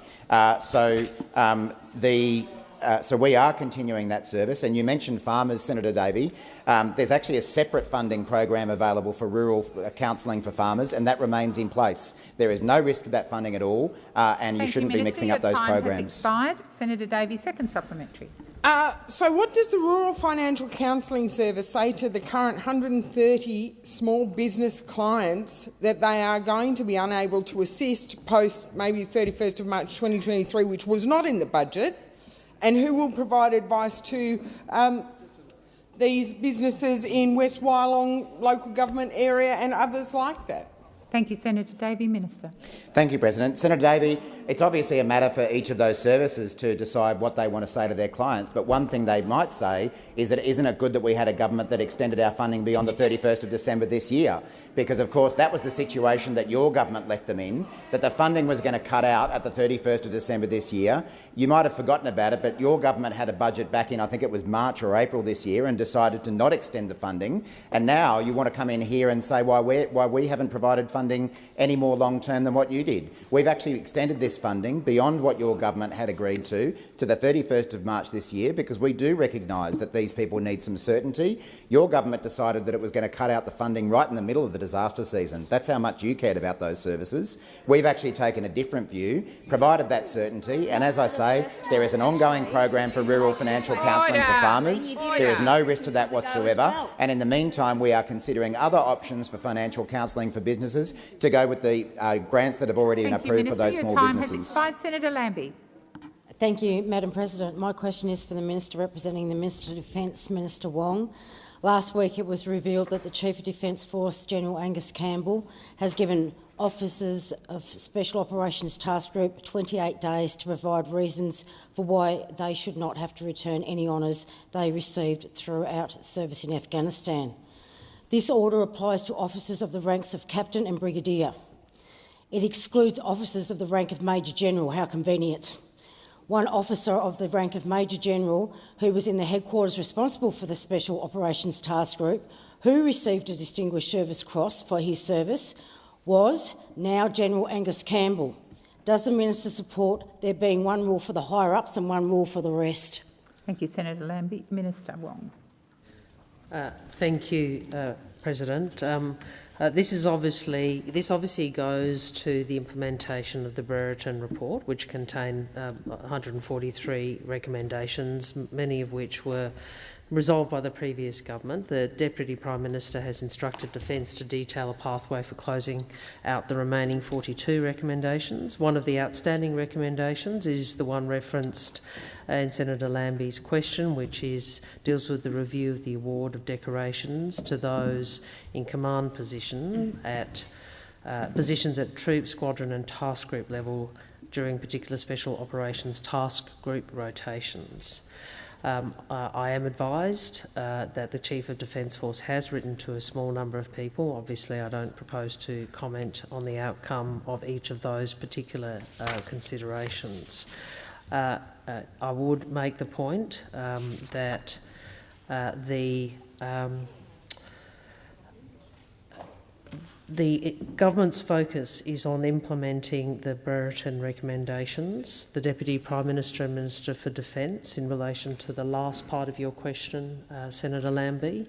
So we are continuing that service. And you mentioned farmers, Senator Davey. There's actually a separate funding program available for rural counselling for farmers, and that remains in place. There is no risk to that funding at all, and you shouldn't be mixing up those programs. Has expired. Senator Davey, second supplementary. So what does the Rural Financial Counselling Service say to the current 130 small business clients that they are going to be unable to assist post maybe 31st of March 2023, which was not in the budget? And who will provide advice to these businesses in West Wyalong local government area and others like that? Thank you, Senator Davey. Minister. Thank you, President. Senator Davey, it's obviously a matter for each of those services to decide what they want to say to their clients, but one thing they might say is that isn't it good that we had a government that extended our funding beyond the 31st of December this year? Because, of course, that was the situation that your government left them in, that the funding was going to cut out at the 31st of December this year. You might have forgotten about it, but your government had a budget back in, I think it was March or April this year, and decided to not extend the funding. And now you want to come in here and say why we haven't provided funding any more long-term than what you did. We've actually extended this funding beyond what your government had agreed to the 31st of March this year, because we do recognise that these people need some certainty. Your government decided that it was going to cut out the funding right in the middle of the disaster season. That's how much you cared about those services. We've actually taken a different view, provided that certainty, and as I say, there is an ongoing program for rural financial counselling for farmers. There is no risk to that whatsoever, and in the meantime we are considering other options for financial counselling for businesses to go with the grants that have already been approved for those small businesses. Senator Lambie. Thank you, Madam President. My question is for the Minister representing the Minister of Defence, Minister Wong. Last week it was revealed that the Chief of Defence Force, General Angus Campbell, has given officers of Special Operations Task Group 28 days to provide reasons for why they should not have to return any honours they received throughout service in Afghanistan. This order applies to officers of the ranks of Captain and Brigadier. It excludes officers of the rank of Major General. How convenient. One officer of the rank of Major General, who was in the headquarters responsible for the Special Operations Task Group, who received a Distinguished Service Cross for his service, was now General Angus Campbell. Does the Minister support there being one rule for the higher-ups and one rule for the rest? Thank you, Senator Lambie. Minister Wong. Thank you, President. This obviously goes to the implementation of the Brereton report, which contained 143 recommendations, many of which were resolved by the previous government. The Deputy Prime Minister has instructed Defence to detail a pathway for closing out the remaining 42 recommendations. One of the outstanding recommendations is the one referenced in Senator Lambie's question, which deals with the review of the award of decorations to those in command positions at troop, squadron and task group level during particular Special Operations Task Group rotations. I am advised that the Chief of Defence Force has written to a small number of people. Obviously, I don't propose to comment on the outcome of each of those particular considerations. I would make the point that the government's focus is on implementing the Brereton recommendations. The Deputy Prime Minister and Minister for Defence, in relation to the last part of your question, Senator Lambie,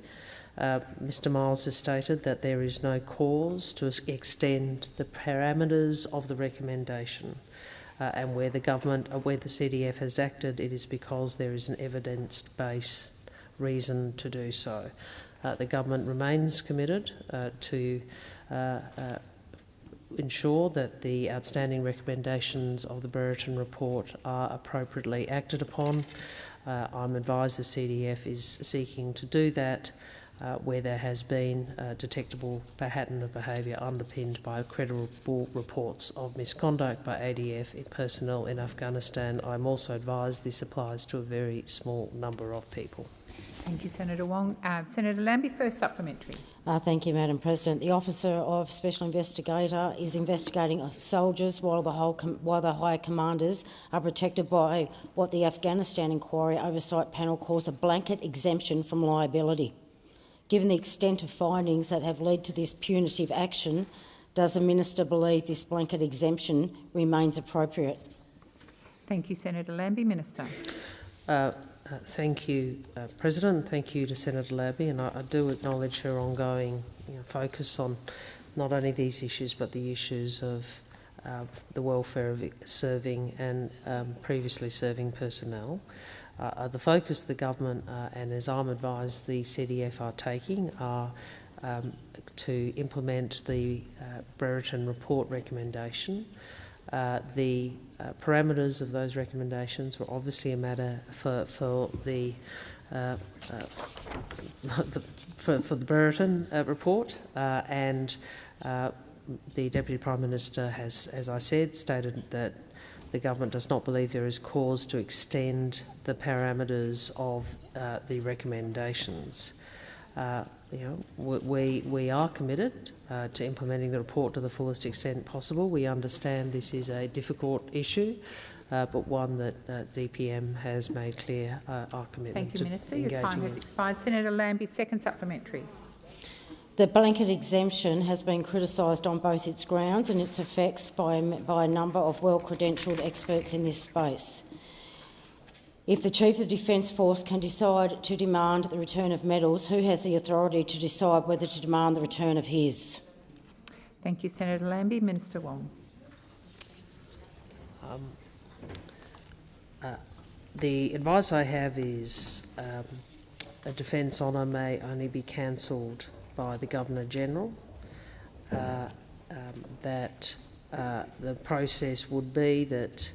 Mr Miles has stated that there is no cause to extend the parameters of the recommendation, and where the CDF has acted, it is because there is an evidence-based reason to do so. The government remains committed to ensure that the outstanding recommendations of the Brereton report are appropriately acted upon. I'm advised the CDF is seeking to do that where there has been a detectable pattern of behaviour underpinned by credible reports of misconduct by ADF personnel in Afghanistan. I'm also advised this applies to a very small number of people. Thank you, Senator Wong. Senator Lambie, first supplementary. Thank you, Madam President. The Officer of Special Investigator is investigating soldiers while the high commanders are protected by what the Afghanistan Inquiry Oversight Panel calls a blanket exemption from liability. Given the extent of findings that have led to this punitive action, does the Minister believe this blanket exemption remains appropriate? Thank you, Senator Lambie. Minister. Thank you, President. Thank you to Senator Lambie, and I do acknowledge her ongoing focus on not only these issues but the issues of the welfare of serving and previously serving personnel. The focus the government and, as I'm advised, the CDF are taking are to implement the Brereton report recommendation. The parameters of those recommendations were obviously a matter for the Brereton report, and the Deputy Prime Minister has, as I said, stated that the government does not believe there is cause to extend the parameters of the recommendations. We are committed to implementing the report to the fullest extent possible. We understand this is a difficult issue, but one that DPM has made clear our commitment. Thank you, Minister. Your time has expired. Senator Lambie, second supplementary. The blanket exemption has been criticised on both its grounds and its effects by a number of well-credentialed experts in this space. If the Chief of Defence Force can decide to demand the return of medals, who has the authority to decide whether to demand the return of his? Thank you, Senator Lambie. Minister Wong. The advice I have is a defence honour may only be cancelled by the Governor-General, that the process would be that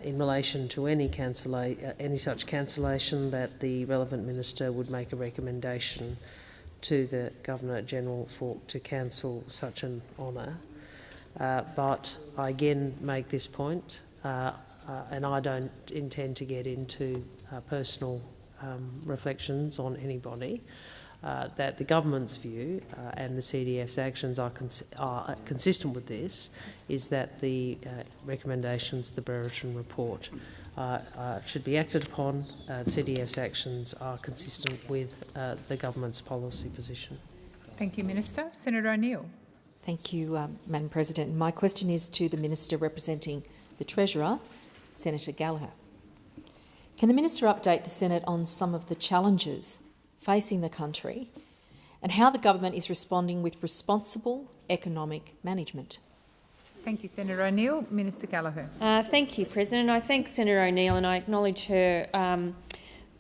in relation to any such cancellation, that the relevant minister would make a recommendation to the Governor-General to cancel such an honour. But I again make this point, and I don't intend to get into personal reflections on anybody, that the government's view and the CDF's actions are consistent with this, is that the recommendations of the Brereton report should be acted upon. CDF's actions are consistent with the government's policy position. Thank you, Minister. Senator O'Neill. Thank you, Madam President. My question is to the Minister representing the Treasurer, Senator Gallagher. Can the Minister update the Senate on some of the challenges facing the country and how the government is responding with responsible economic management? Thank you, Senator O'Neill. Minister Gallagher. Thank you, President. I thank Senator O'Neill and I acknowledge her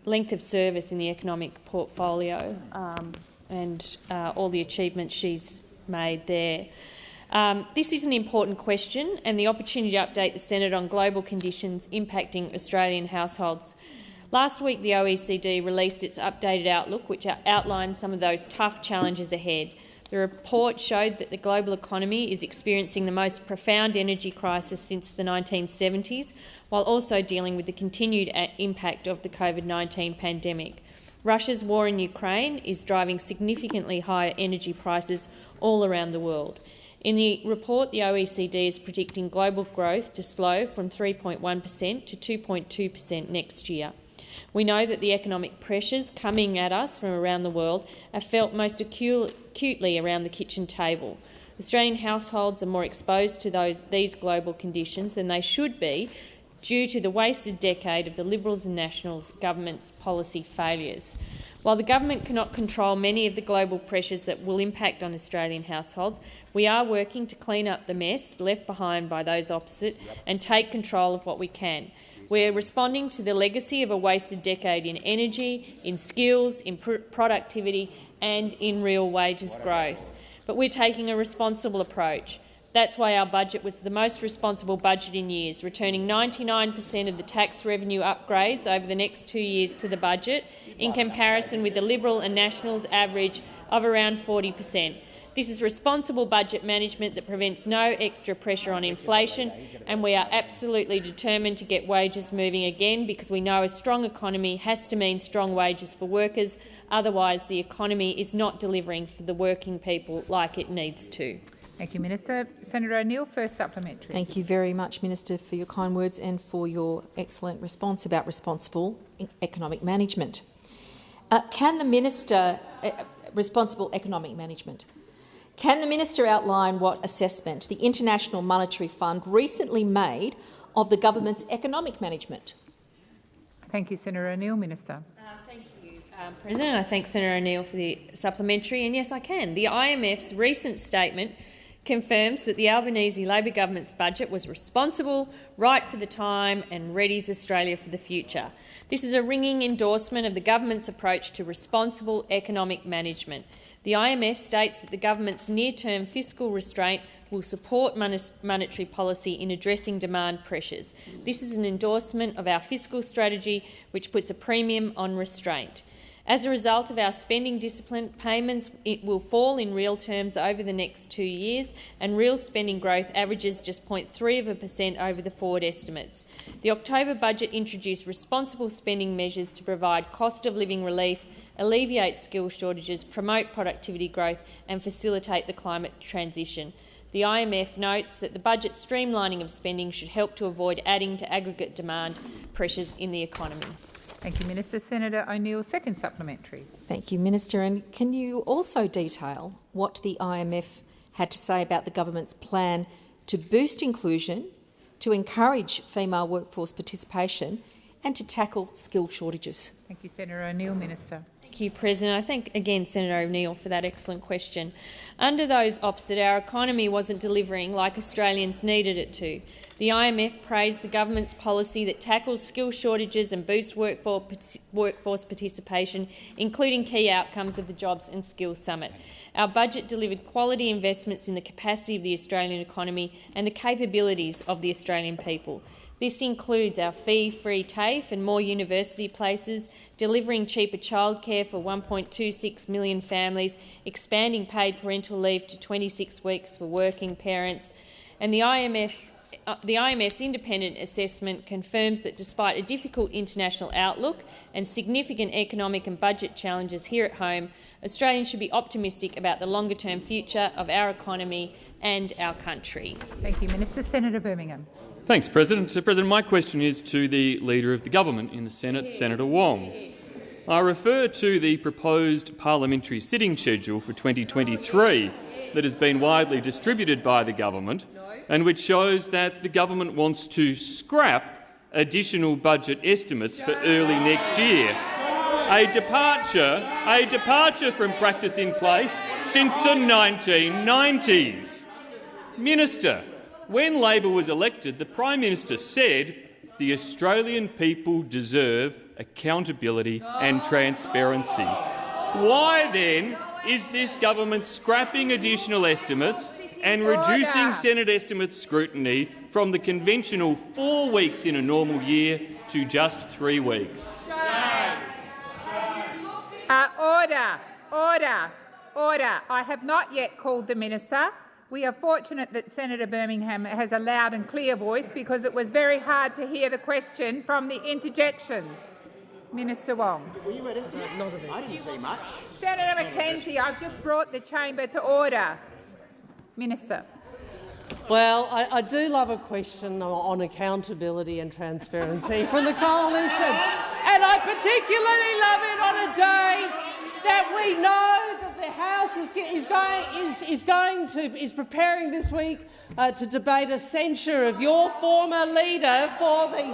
length of service in the economic portfolio and all the achievements she's made there. This is an important question and the opportunity to update the Senate on global conditions impacting Australian households. Last week, the OECD released its updated outlook, which outlined some of those tough challenges ahead. The report showed that the global economy is experiencing the most profound energy crisis since the 1970s, while also dealing with the continued impact of the COVID-19 pandemic. Russia's war in Ukraine is driving significantly higher energy prices all around the world. In the report, the OECD is predicting global growth to slow from 3.1% to 2.2% next year. We know that the economic pressures coming at us from around the world are felt most acutely around the kitchen table. Australian households are more exposed to these global conditions than they should be due to the wasted decade of the Liberals and Nationals government's policy failures. While the government cannot control many of the global pressures that will impact on Australian households, we are working to clean up the mess left behind by those opposite and take control of what we can. We're responding to the legacy of a wasted decade in energy, in skills, in productivity and in real wages growth. But we're taking a responsible approach. That's why our budget was the most responsible budget in years, returning 99% of the tax revenue upgrades over the next 2 years to the budget, in comparison with the Liberal and Nationals average of around 40%. This is responsible budget management that prevents no extra pressure on inflation, and we are absolutely determined to get wages moving again, because we know a strong economy has to mean strong wages for workers. Otherwise, the economy is not delivering for the working people like it needs to. Thank you, Minister. Senator O'Neill, first supplementary. Thank you very much, Minister, for your kind words and for your excellent response about responsible economic management. Can the Minister outline what assessment the International Monetary Fund recently made of the government's economic management? Thank you, Senator O'Neill. Minister. Thank you, President. I thank Senator O'Neill for the supplementary, and yes, I can. The IMF's recent statement confirms that the Albanese Labor government's budget was responsible, right for the time and readies Australia for the future. This is a ringing endorsement of the government's approach to responsible economic management. The IMF states that the government's near-term fiscal restraint will support monetary policy in addressing demand pressures. This is an endorsement of our fiscal strategy, which puts a premium on restraint. As a result of our spending discipline, payments will fall in real terms over the next 2 years, and real spending growth averages just 0.3% over the forward estimates. The October budget introduced responsible spending measures to provide cost-of-living relief, alleviate skill shortages, promote productivity growth and facilitate the climate transition. The IMF notes that the budget streamlining of spending should help to avoid adding to aggregate demand pressures in the economy. Thank you, Minister. Senator O'Neill, second supplementary. Thank you, Minister. And can you also detail what the IMF had to say about the government's plan to boost inclusion, to encourage female workforce participation and to tackle skill shortages? Thank you, Senator O'Neill. Minister. Thank you, President. I thank again Senator O'Neill for that excellent question. Under those opposite, our economy wasn't delivering like Australians needed it to. The IMF praised the government's policy that tackles skill shortages and boosts workforce participation, including key outcomes of the Jobs and Skills Summit. Our budget delivered quality investments in the capacity of the Australian economy and the capabilities of the Australian people. This includes our fee-free TAFE and more university places, delivering cheaper childcare for 1.26 million families, expanding paid parental leave to 26 weeks for working parents, and the IMF's independent assessment confirms that despite a difficult international outlook and significant economic and budget challenges here at home, Australians should be optimistic about the longer-term future of our economy and our country. Thank you, Minister. Senator Birmingham. Thanks, President. President, my question is to the Leader of the Government in the Senate, Senator Wong. I refer to the proposed parliamentary sitting schedule for 2023 that has been widely distributed by the government and which shows that the government wants to scrap additional budget estimates for early next year. A departure from practice in place since the 1990s. Minister, when Labor was elected, the Prime Minister said the Australian people deserve accountability and transparency. Why then is this government scrapping additional estimates and reducing Senate estimates scrutiny from the conventional 4 weeks in a normal year to just 3 weeks? Order. I have not yet called the Minister. We are fortunate that Senator Birmingham has a loud and clear voice because it was very hard to hear the question from the interjections. Minister Wong. Were you ready? I didn't see much. Senator McKenzie, I've just brought the chamber to order. Minister. Well, I do love a question on accountability and transparency from the coalition, and I particularly love it on a day that we know that the House is preparing this week to debate a censure of your former leader for the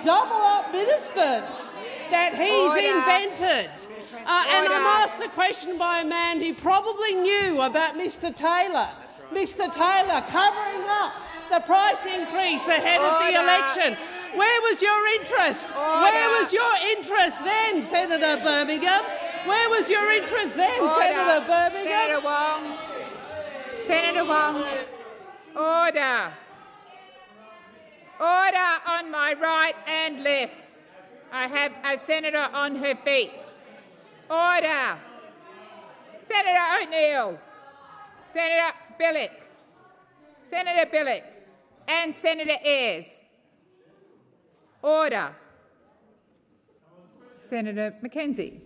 double-up ministers that he's invented. And I'm asked a question by a man who probably knew about Mr Taylor. Mr Taylor covering up the price increase ahead of the election. Where was your interest? Where was your interest then, Senator Birmingham? Where was your interest then, Senator Birmingham? Senator Wong. Order. Order on my right and left. I have a senator on her feet. Order. Senator O'Neill, Senator Bilyk and Senator Ayres. Order. Senator Mackenzie.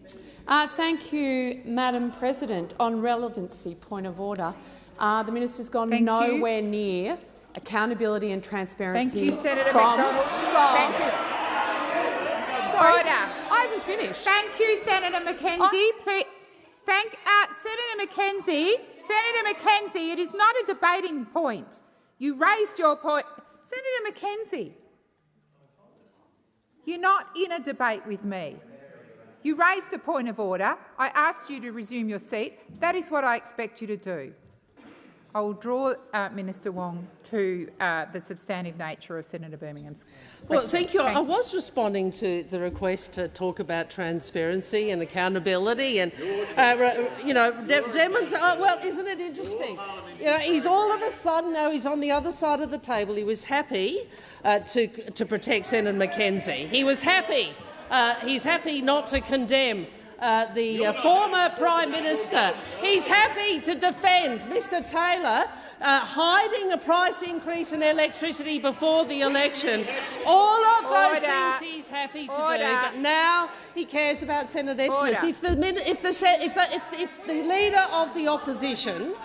Thank you, Madam President. On relevancy, point of order. The minister's gone nowhere near accountability and transparency. Thank you, Senator from McDonald. Thank you. Sorry, Order. I haven't finished. Thank you, Senator Mackenzie. Please, Senator Mackenzie. Senator Mackenzie, it is not a debating point. You raised your point. Senator Mackenzie, you're not in a debate with me. You raised a point of order. I asked you to resume your seat. That is what I expect you to do. I will draw Minister Wong to the substantive nature of Senator Birmingham's question. Well, thank you. I was responding to the request to talk about transparency and accountability and, well, isn't it interesting? He's all of a sudden now he's on the other side of the table. He was happy to protect Senator Mackenzie. He was happy. He's happy not to condemn the former Prime Minister. He's happy to defend Mr Taylor hiding a price increase in electricity before the election. All of those things he's happy to do, but now he cares about Senate estimates. If the Leader of the Opposition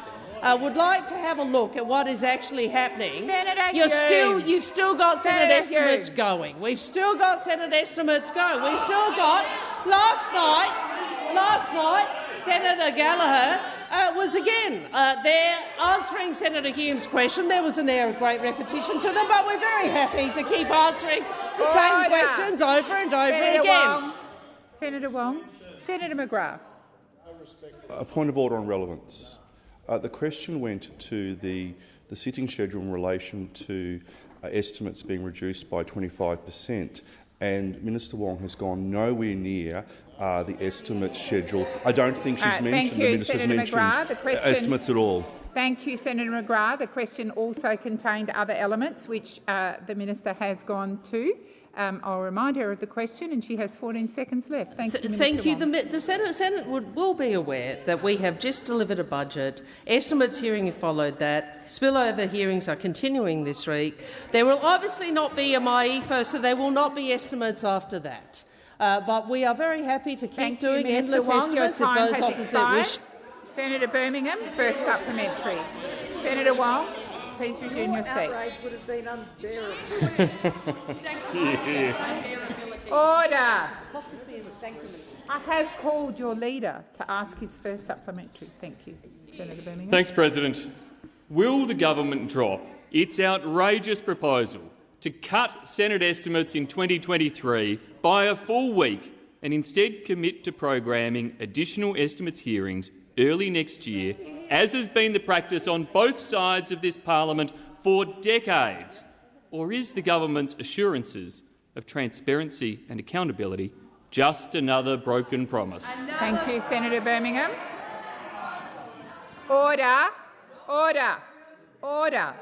would like to have a look at what is actually happening, you've still got Senate estimates going. We've still got Senate estimates going. We've still got last night, Senator Gallagher was again there answering Senator Hume's question. There was an air of great repetition to them, but we're very happy to keep answering the same questions over and over again. Senator Wong. Senator McGrath. A point of order on relevance. The question went to the sitting schedule in relation to estimates being reduced by 25%, and Minister Wong has gone nowhere near the estimate schedule. I don't think she's mentioned, the minister's mentioned estimates at all. Thank you, Senator McGrath. The question also contained other elements which the minister has gone to. I'll remind her of the question, and she has 14 seconds left. Thank you, Minister Thank you. Wong. The Senate will be aware that we have just delivered a budget. Estimates hearing followed that. Spillover hearings are continuing this week. There will obviously not be a MyEFO, so there will not be estimates after that. But we are very happy to keep doing endless estimates if those opposite wish. Senator Birmingham, first supplementary. Senator Wong, please resume your seat. Outrage would have been unbearable. Order. I have called your leader to ask his first supplementary. Thank you, Senator Birmingham. Thanks, President. Will the government drop its outrageous proposal to cut Senate estimates in 2023 by a full week and instead commit to programming additional estimates hearings early next year, as has been the practice on both sides of this parliament for decades? Or is the government's assurances of transparency and accountability just another broken promise? Thank you, Senator Birmingham. Order. Order. Order.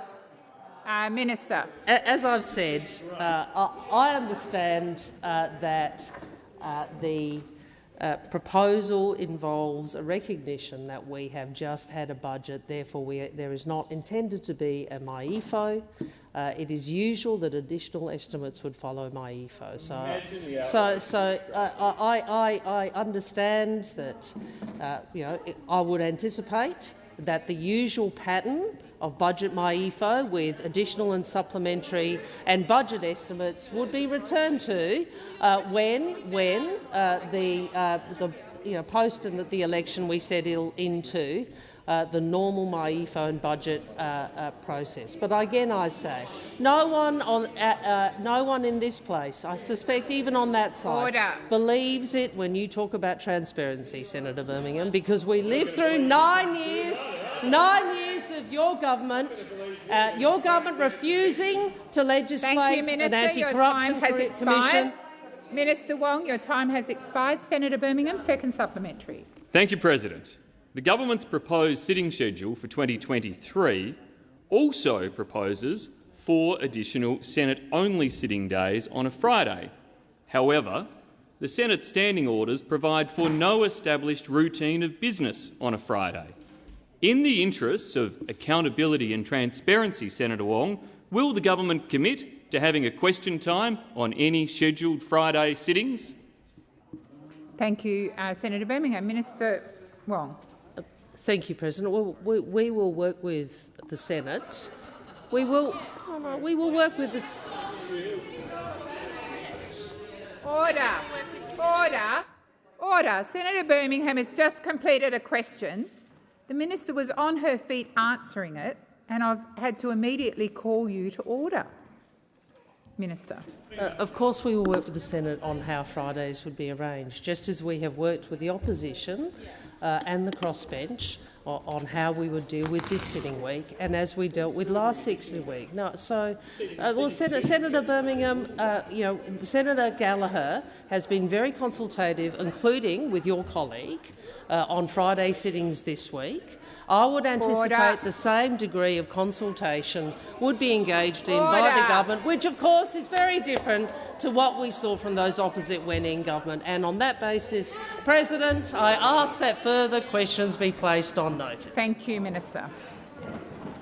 Minister. As I've said, I understand that the proposal involves a recognition that we have just had a budget, therefore there is not intended to be a MyEFO. It is usual that additional estimates would follow MyEFO. So I understand that I would anticipate that the usual pattern of budget MyEFO with additional and supplementary and budget estimates would be returned to when the post and the election we settle into the normal MyEFO and budget process. But again, I say, no one in this place, I suspect even on that side, believes it when you talk about transparency, Senator Birmingham, because we lived through 9 years of your government refusing to legislate an anti-corruption commission. Minister Wong, your time has expired. Senator Birmingham, second supplementary. Thank you, President. The government's proposed sitting schedule for 2023 also proposes 4 additional Senate-only sitting days on a Friday. However, the Senate standing orders provide for no established routine of business on a Friday. In the interests of accountability and transparency, Senator Wong, will the government commit to having a question time on any scheduled Friday sittings? Thank you, Senator Birmingham. Minister Wong. Thank you, President. Well, we will work with the Senate. We will work with this. Order. Order. Order. Senator Birmingham has just completed a question. The minister was on her feet answering it, and I've had to immediately call you to order. Minister. Of course we will work with the Senate on how Fridays would be arranged, just as we have worked with the opposition and the crossbench on how we would deal with this sitting week, and as we dealt with last sitting week. No, so, well, Senator Birmingham, Senator Gallagher has been very consultative, including with your colleague, on Friday sittings this week. I would anticipate the same degree of consultation would be engaged in by the government, which of course is very different to what we saw from those opposite when in government. And on that basis, President, I ask that further questions be placed on notice. Thank you, Minister.